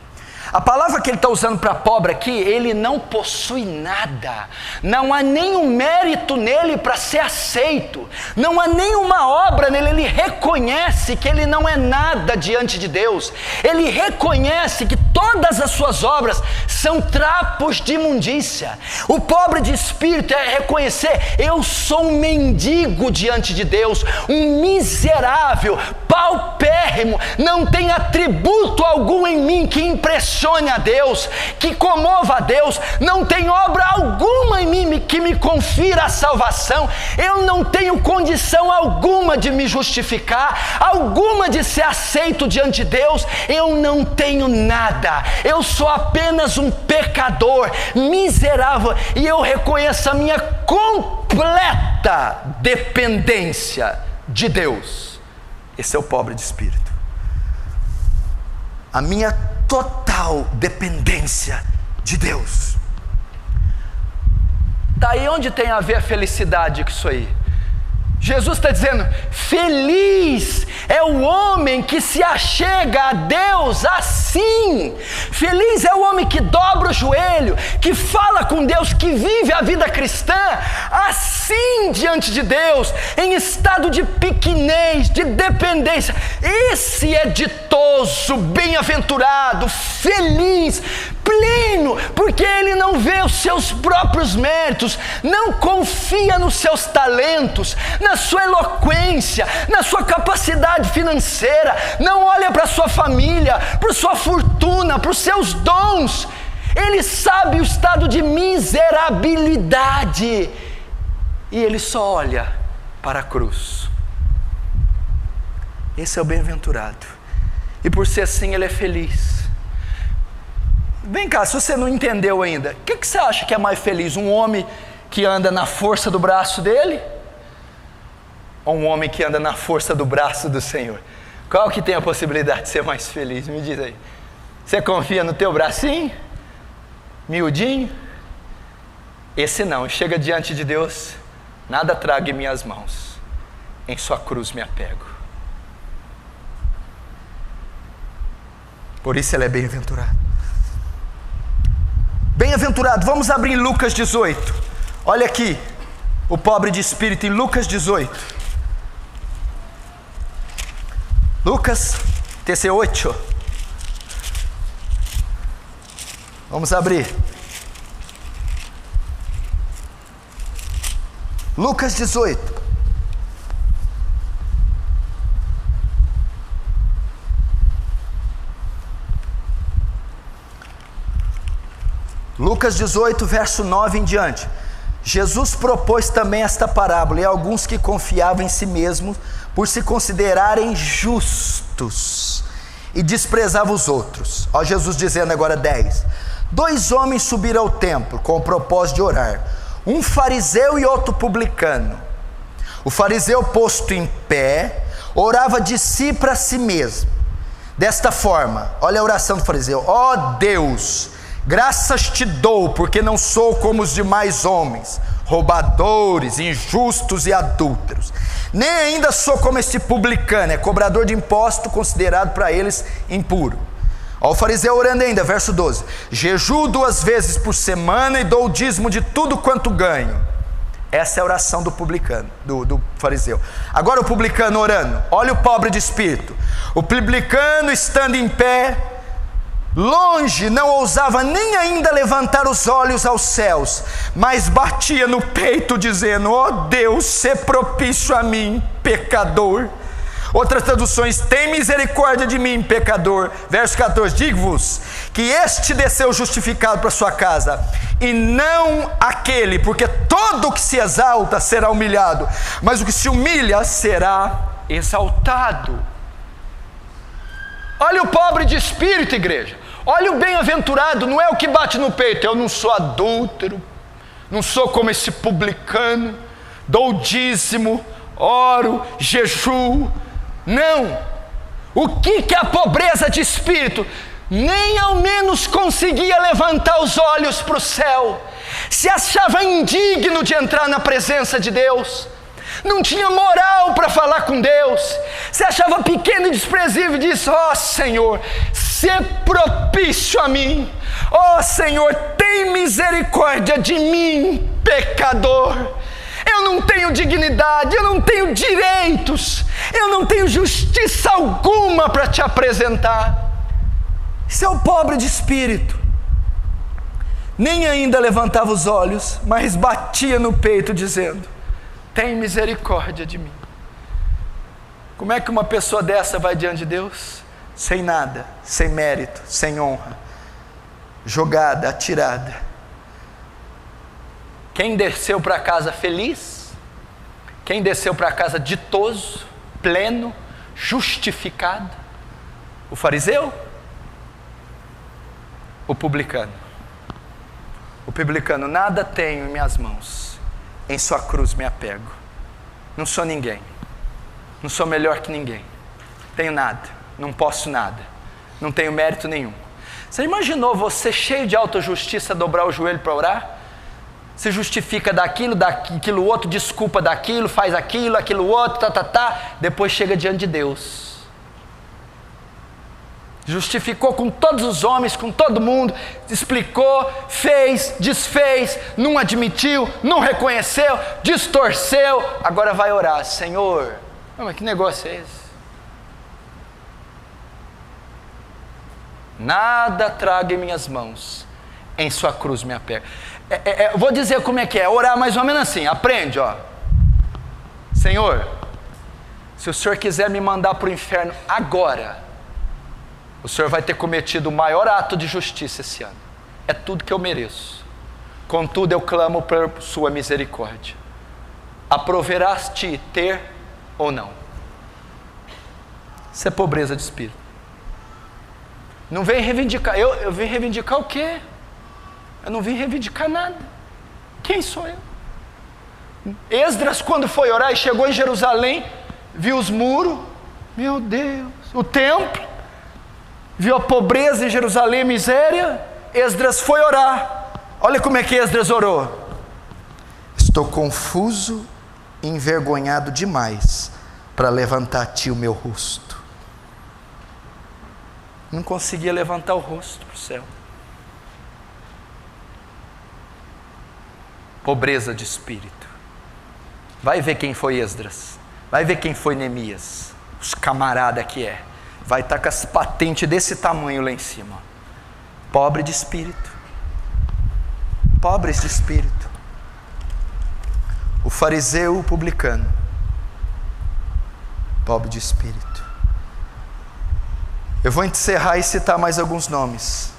A palavra que ele está usando para pobre aqui, ele não possui nada, não há nenhum mérito nele para ser aceito, não há nenhuma obra nele, ele reconhece que ele não é nada diante de Deus, ele reconhece que todas as suas obras são trapos de imundícia. O pobre de espírito é reconhecer: eu sou um mendigo diante de Deus, um miserável, paupérrimo, não tem atributo algum em mim que impressione a Deus, que comova a Deus, não tem obra alguma em mim que me confira a salvação, eu não tenho condição alguma de me justificar, alguma de ser aceito diante de Deus, eu não tenho nada, eu sou apenas um pecador, miserável, e eu reconheço a minha completa dependência de Deus. Esse é o pobre de espírito. A minha total dependência de Deus. Daí onde tem a ver a felicidade com isso aí? Jesus está dizendo: feliz é o homem que se achega a Deus assim. Feliz é o homem que dobra o joelho, que fala com Deus, que vive a vida cristã assim diante de Deus, em estado de pequenez, de dependência. Esse é ditoso, bem-aventurado, feliz, pleno, porque ele não vê os seus próprios méritos, não confia nos seus talentos, na sua eloquência, na sua capacidade financeira, não olha para a sua família, para a sua fortuna, para os seus dons. Ele sabe o estado de miserabilidade e ele só olha para a cruz. Esse é o bem-aventurado, e por ser assim ele é feliz. Vem cá, se você não entendeu ainda, o que você acha que é mais feliz? Um homem que anda na força do braço dele? Ou um homem que anda na força do braço do Senhor? Qual que tem a possibilidade de ser mais feliz? Me diz aí. Você confia no teu bracinho? Miudinho? Esse não, chega diante de Deus: nada traga em minhas mãos, em sua cruz me apego. Por isso ele é bem-aventurado. Bem-aventurado, vamos abrir Lucas 18. Olha aqui, o pobre de espírito em Lucas 18. Lucas 18. Vamos abrir. Lucas 18. Lucas 18, verso 9 em diante. Jesus propôs também esta parábola, e alguns que confiavam em si mesmos, por se considerarem justos, e desprezavam os outros. Ó, Jesus dizendo agora 10. 2 homens subiram ao templo, com o propósito de orar, um fariseu e outro publicano. O fariseu, posto em pé, orava de si para si mesmo, desta forma. Olha a oração do fariseu: ó Deus, graças te dou, porque não sou como os demais homens, roubadores, injustos e adúlteros, nem ainda sou como este publicano, é cobrador de imposto, considerado para eles impuro. Ó, o fariseu orando ainda, verso 12: jejuo 2 vezes por semana e dou o dízimo de tudo quanto ganho. Essa é a oração do publicano, do fariseu. Agora o publicano orando, olha o pobre de espírito. O publicano, estando em pé, longe, não ousava nem ainda levantar os olhos aos céus, mas batia no peito dizendo: ó Deus, sê propício a mim, pecador. Outras traduções: tem misericórdia de mim, pecador. Verso 14: digo-vos que este desceu justificado para sua casa, e não aquele, porque todo o que se exalta será humilhado, mas o que se humilha será exaltado. Olha o pobre de espírito, igreja. Olha o bem-aventurado, não é o que bate no peito: eu não sou adúltero, não sou como esse publicano, dou dízimo, oro, jejuo. Não. O que é a pobreza de espírito? Nem ao menos conseguia levantar os olhos para o céu, se achava indigno de entrar na presença de Deus, não tinha moral para falar com Deus, se achava pequeno e desprezível e disse: ó Senhor, sê propício a mim, ó Senhor, tem misericórdia de mim, pecador. Eu não tenho dignidade, eu não tenho direitos, eu não tenho justiça alguma para te apresentar. Isso é o pobre de espírito. Nem ainda levantava os olhos, mas batia no peito dizendo: tem misericórdia de mim. Como é que uma pessoa dessa vai diante de Deus? Sem nada, sem mérito, sem honra, jogada, atirada. Quem desceu para casa feliz? Quem desceu para casa ditoso, pleno, justificado? O fariseu? O publicano? O publicano: nada tenho em minhas mãos, em sua cruz me apego. Não sou ninguém, não sou melhor que ninguém, tenho nada, não posso nada, não tenho mérito nenhum. Você imaginou você cheio de autojustiça dobrar o joelho para orar? Se justifica daquilo outro, desculpa daquilo, faz aquilo outro, depois chega diante de Deus. Justificou com todos os homens, com todo mundo, explicou, fez, desfez, não admitiu, não reconheceu, distorceu, agora vai orar: Senhor, mas que negócio é esse? Nada trago em minhas mãos, em sua cruz me apego. Vou dizer como é que é, orar mais ou menos assim, aprende, ó. Senhor, se o Senhor quiser me mandar para o inferno agora, o Senhor vai ter cometido o maior ato de justiça esse ano. É tudo que eu mereço. Contudo, eu clamo por sua misericórdia. Aproverás-te ter ou não? Isso é pobreza de espírito. Não vem reivindicar. Eu vim reivindicar o quê? Eu não vim reivindicar nada. Quem sou eu? Esdras, quando foi orar e chegou em Jerusalém, viu os muros, meu Deus, o templo, viu a pobreza em Jerusalém, a miséria. Esdras foi orar. Olha como é que Esdras orou: estou confuso e envergonhado demais para levantar a ti o meu rosto. Não conseguia levantar o rosto para o céu. Pobreza de espírito. Vai ver quem foi Esdras, vai ver quem foi Neemias, os camarada que é. Vai estar com as patentes desse tamanho lá em cima. Pobre de espírito. Pobres de espírito. O fariseu, o publicano. Pobre de espírito. Eu vou encerrar e citar mais alguns nomes.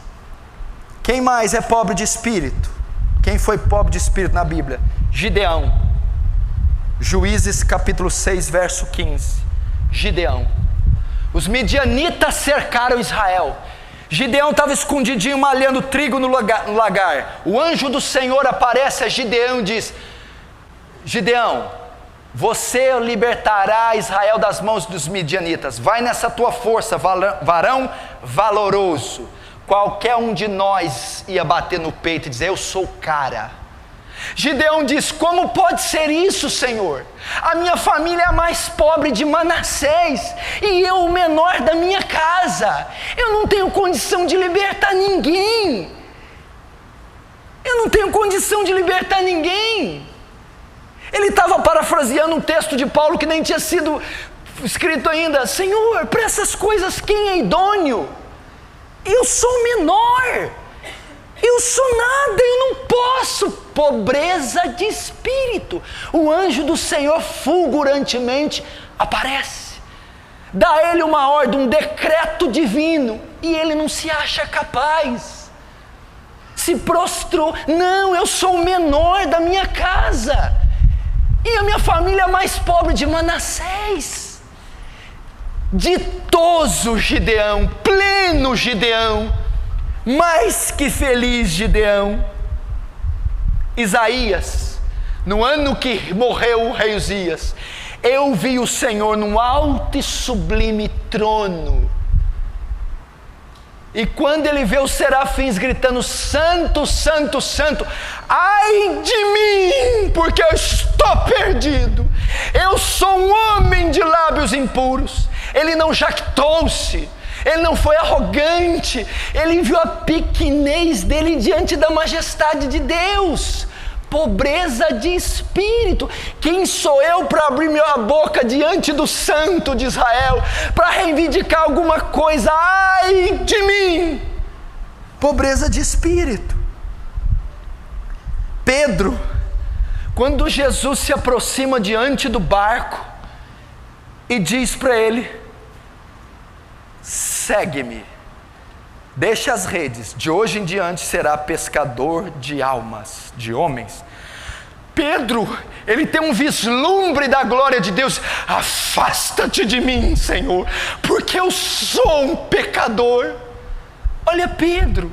Quem mais é pobre de espírito? Quem foi pobre de espírito na Bíblia? Gideão. Juízes capítulo 6, verso 15. Gideão. Os midianitas cercaram Israel. Gideão estava escondidinho malhando trigo no lagar. O anjo do Senhor aparece a Gideão e diz: Gideão, você libertará Israel das mãos dos midianitas. Vai nessa tua força, varão valoroso. Qualquer um de nós ia bater no peito e dizer: eu sou o cara. Gideão diz: como pode ser isso, Senhor? A minha família é a mais pobre de Manassés e eu o menor da minha casa. Eu não tenho condição de libertar ninguém. Eu não tenho condição de libertar ninguém. Ele estava parafraseando um texto de Paulo que nem tinha sido escrito ainda: Senhor, para essas coisas quem é idôneo? Eu sou o menor. Eu sou nada, eu não posso. Pobreza de espírito. O anjo do Senhor fulgurantemente aparece, dá a ele uma ordem, um decreto divino, e ele não se acha capaz. Se prostrou: não, eu sou o menor da minha casa e a minha família é a mais pobre de Manassés. Ditoso Gideão, pleno Gideão, mais que feliz Gideão. Isaías, no ano que morreu o rei Uzias, eu vi o Senhor num alto e sublime trono. E quando ele vê os serafins gritando: Santo, Santo, Santo, ai de mim, porque eu estou perdido. Eu sou um homem de lábios impuros. Ele não jactou-se, ele não foi arrogante, ele viu a pequenez dele diante da majestade de Deus. Pobreza de espírito. Quem sou eu para abrir minha boca diante do Santo de Israel, para reivindicar alguma coisa? Ai de mim! Pobreza de espírito. Pedro, quando Jesus se aproxima diante do barco e diz para ele: segue-me, deixa as redes, de hoje em diante será pescador de almas, de homens. Pedro, ele tem um vislumbre da glória de Deus. Afasta-te de mim, Senhor, porque eu sou um pecador. Olha Pedro,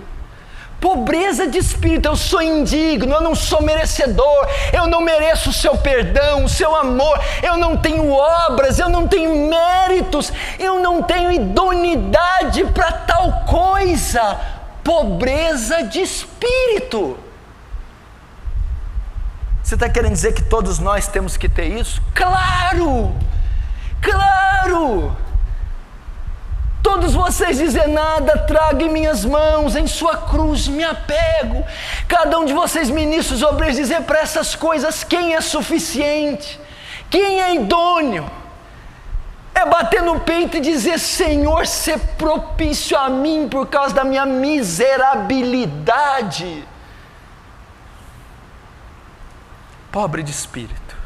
pobreza de espírito. Eu sou indigno, eu não sou merecedor, eu não mereço o seu perdão, o seu amor, eu não tenho obras, eu não tenho méritos, eu não tenho idoneidade para tal coisa. Pobreza de espírito. Você está querendo dizer que todos nós temos que ter isso? Claro! Claro! Todos vocês dizem: nada traga em minhas mãos, em sua cruz me apego. Cada um de vocês, ministros, obreiros, dizer para essas coisas quem é suficiente, quem é idôneo. É bater no peito e dizer: Senhor, ser propício a mim por causa da minha miserabilidade. Pobre de espírito.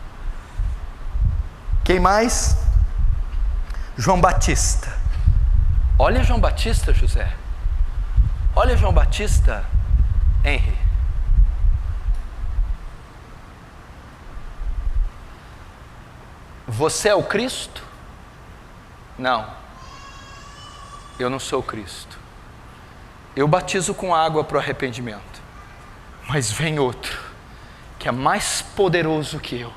Quem mais? João Batista. Olha João Batista, José. Olha João Batista, Henry. Você é o Cristo? Não. Eu não sou o Cristo. Eu batizo com água para o arrependimento. Mas vem outro, que é mais poderoso que eu,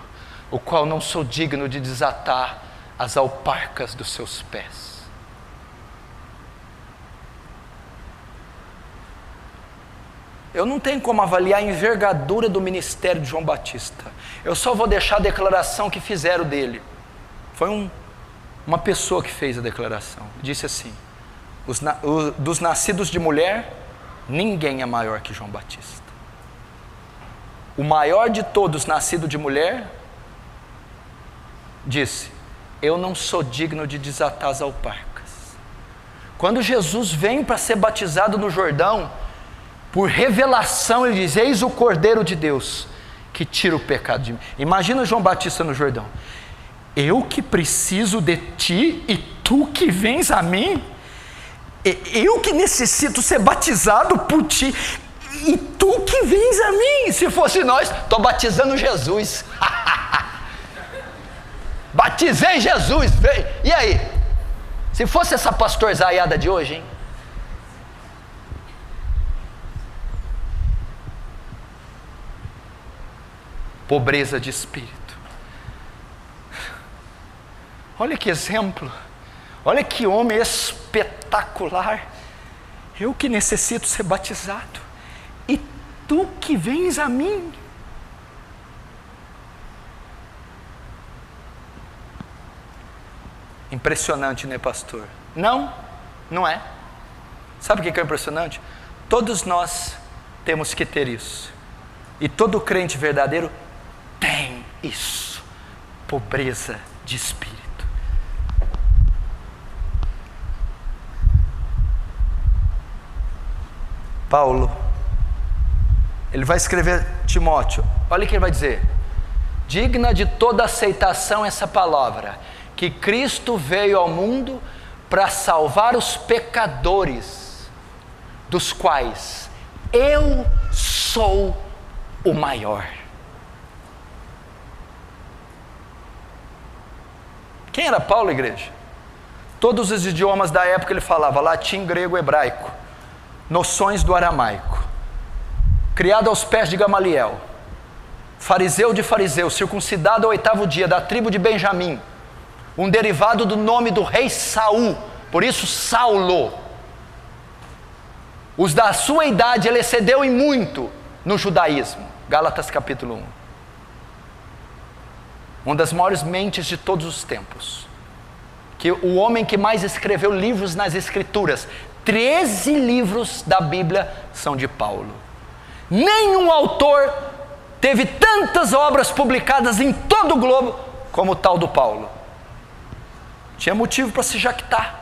o qual não sou digno de desatar as alparcas dos seus pés. Eu não tenho como avaliar a envergadura do ministério de João Batista. Eu só vou deixar a declaração que fizeram dele. Foi uma pessoa que fez a declaração. Disse assim: dos nascidos de mulher, ninguém é maior que João Batista. O maior de todos, nascido de mulher, disse: eu não sou digno de desatar as alparcas. Quando Jesus vem para ser batizado no Jordão, por revelação ele diz: eis o Cordeiro de Deus, que tira o pecado de mim. Imagina João Batista no Jordão: eu que preciso de ti e tu que vens a mim? Eu que necessito ser batizado por ti e tu que vens a mim? Se fosse nós, estou batizando Jesus. Batizei Jesus. E aí? Se fosse essa pastorzaiada de hoje, hein? Pobreza de espírito. Olha que exemplo. Olha que homem espetacular. Eu que necessito ser batizado e tu que vens a mim. Impressionante, né, pastor? Não, não é. Sabe o que é impressionante? Todos nós temos que ter isso. E todo crente verdadeiro tem isso. Pobreza de espírito. Paulo, ele vai escrever Timóteo. Olha o que ele vai dizer: digna de toda aceitação essa palavra, que Cristo veio ao mundo para salvar os pecadores, dos quais eu sou o maior. Quem era Paulo, igreja? Todos os idiomas da época ele falava: latim, grego, hebraico, noções do aramaico, criado aos pés de Gamaliel, fariseu de fariseu, circuncidado ao 8º dia, da tribo de Benjamim, um derivado do nome do rei Saul, por isso Saulo. Os da sua idade ele excedeu em muito no judaísmo. Gálatas capítulo 1. Uma das maiores mentes de todos os tempos. Que o homem que mais escreveu livros nas escrituras, 13 livros da Bíblia são de Paulo. Nenhum autor teve tantas obras publicadas em todo o globo como o tal do Paulo. Tinha motivo para se jactar.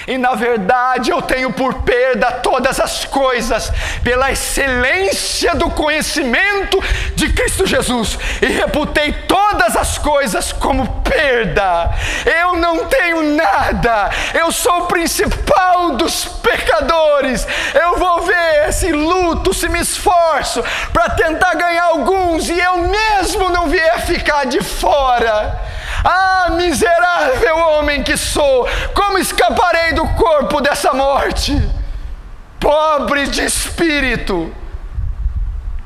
E na verdade eu tenho por perda todas as coisas, pela excelência do conhecimento de Cristo Jesus, e reputei todas as coisas como perda. Eu não tenho nada, eu sou o principal dos pecadores. Eu vou ver se luto, se me esforço para tentar ganhar alguns, e eu mesmo não vier ficar de fora. Ah, miserável homem que sou, como escaparei do corpo dessa morte? Pobre de espírito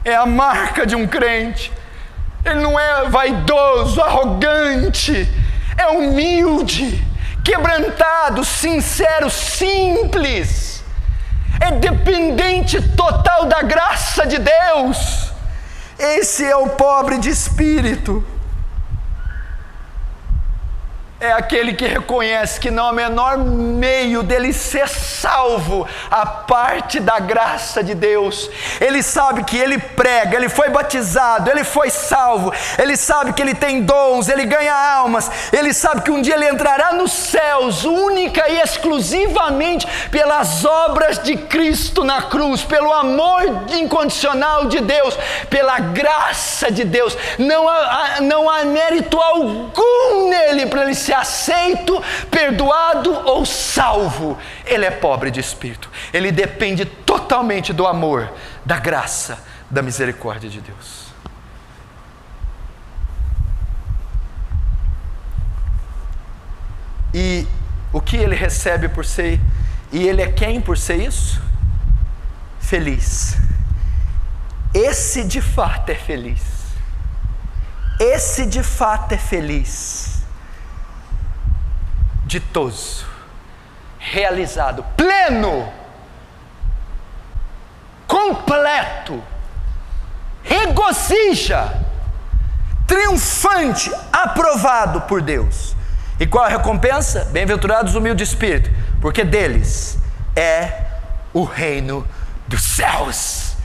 é a marca de um crente. Ele não é vaidoso, arrogante, é humilde, quebrantado, sincero, simples, é dependente total da graça de Deus. Esse é o pobre de espírito. É aquele que reconhece que não há menor meio dele ser salvo a parte da graça de Deus. Ele sabe que ele prega, ele foi batizado, ele foi salvo, ele sabe que ele tem dons, ele ganha almas, ele sabe que um dia ele entrará nos céus, única e exclusivamente pelas obras de Cristo na cruz, pelo amor incondicional de Deus, pela graça de Deus. Não há mérito algum nele para ele ser aceito, perdoado ou salvo. Ele é pobre de espírito. Ele depende totalmente do amor, da graça, da misericórdia de Deus. E o que ele recebe por ser, e ele é quem por ser isso? Feliz. Esse de fato é feliz. Esse de fato é feliz. Ditoso, realizado, pleno, completo, regozija, triunfante, aprovado por Deus. E qual a recompensa? Bem-aventurados os humildes de espírito, porque deles é o reino dos céus.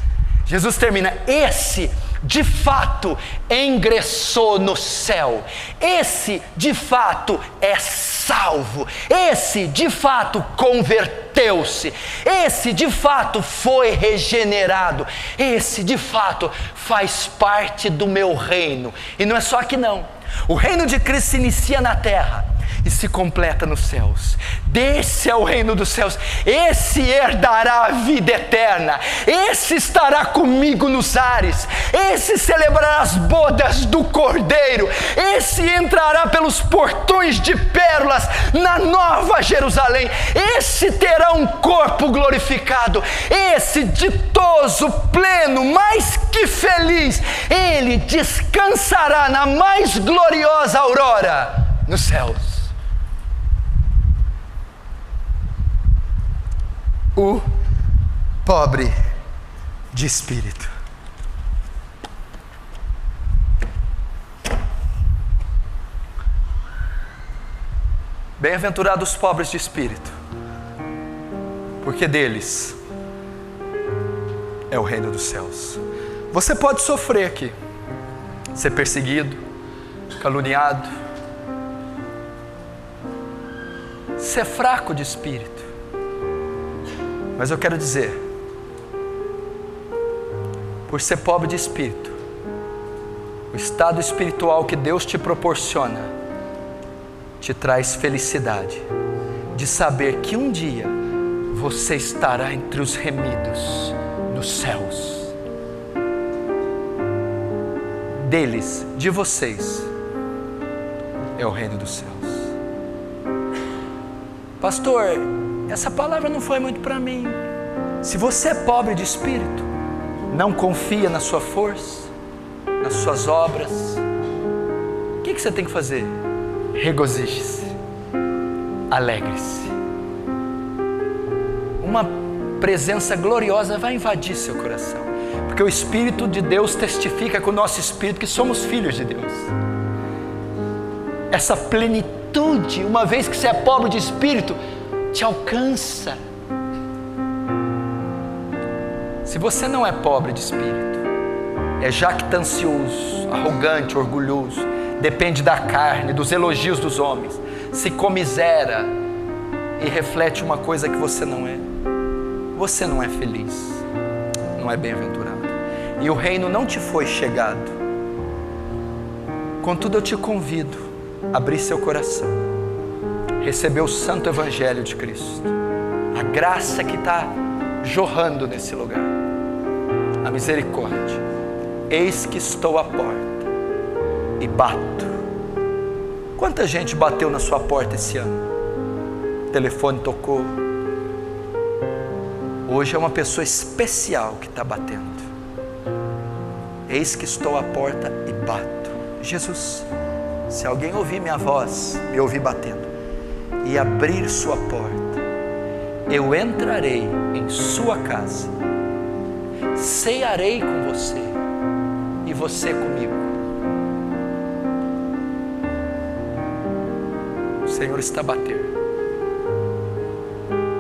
Jesus termina: esse de fato ingressou no céu, esse de fato é salvo, esse de fato converteu-se, esse de fato foi regenerado, esse de fato faz parte do meu reino. E não é só aqui não, o reino de Cristo se inicia na terra e se completa nos céus. Desse é o reino dos céus. Esse herdará a vida eterna. Esse estará comigo nos ares. Esse celebrará as bodas do Cordeiro. Esse entrará pelos portões de pérolas na Nova Jerusalém. Esse terá um corpo glorificado. Esse ditoso, pleno, mais que feliz, ele descansará na mais gloriosa aurora nos céus. O pobre de espírito. Bem-aventurados os pobres de espírito, porque deles é o reino dos céus. Você pode sofrer aqui, ser perseguido, caluniado, ser fraco de espírito. Mas eu quero dizer, por ser pobre de espírito, o estado espiritual que Deus te proporciona te traz felicidade de saber que um dia você estará entre os remidos nos céus. Deles, de vocês, é o reino dos céus. Pastor, essa palavra não foi muito para mim. Se você é pobre de espírito, não confia na sua força, nas suas obras. O que você tem que fazer? Regozije-se, alegre-se. Uma presença gloriosa vai invadir seu coração, porque o Espírito de Deus testifica com o nosso espírito que somos filhos de Deus. Essa plenitude, uma vez que você é pobre de espírito, te alcança. Se você não é pobre de espírito, é jactancioso, arrogante, orgulhoso, depende da carne, dos elogios dos homens, se comisera e reflete uma coisa que você não é, você não é feliz, não é bem-aventurado, e o reino não te foi chegado. Contudo, eu te convido a abrir seu coração, receber o santo evangelho de Cristo, a graça que está jorrando nesse lugar, a misericórdia. Eis que estou à porta e bato. Quanta gente bateu na sua porta esse ano? O telefone tocou. Hoje é uma pessoa especial que está batendo. Eis que estou à porta e bato. Jesus, se alguém ouvir minha voz, me ouvir batendo, e abrir sua porta, eu entrarei em sua casa, cearei com você e você comigo. O Senhor está batendo.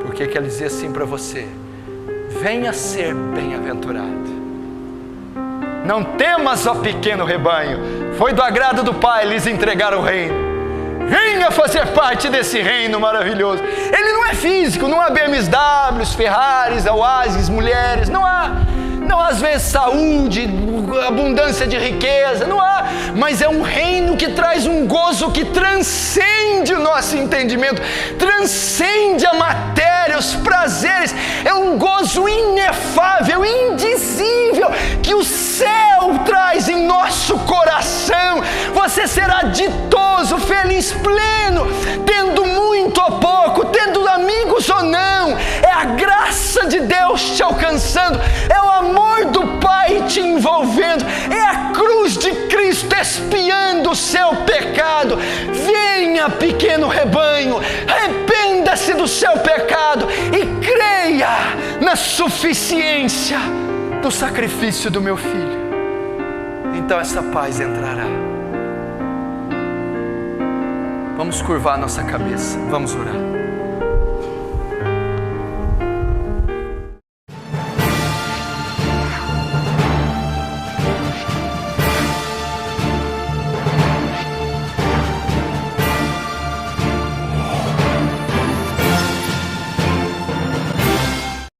Por que Ele dizia assim para você? Venha ser bem-aventurado. Não temas, ó pequeno rebanho, foi do agrado do Pai lhes entregar o reino. Venha fazer parte desse reino maravilhoso. Ele não é físico, não há BMWs, Ferraris, Oasis, mulheres, não há às vezes saúde, abundância de riqueza, não há, mas é um reino que traz um gozo que transcende o nosso entendimento, transcende a matéria, os prazeres, é um gozo inefável, indizível, que o céu traz em nosso coração. Você será ditoso, feliz, pleno, tendo muito ou pouco, tendo amigos ou não, é a graça de Deus te alcançando, é o amor do Pai te envolvendo, é a cruz de Cristo expiando o seu pecado. Venha, pequeno rebanho, arrependa-se do seu pecado e creia na suficiência do sacrifício do meu Filho. Então essa paz entrará. Vamos curvar nossa cabeça, vamos orar.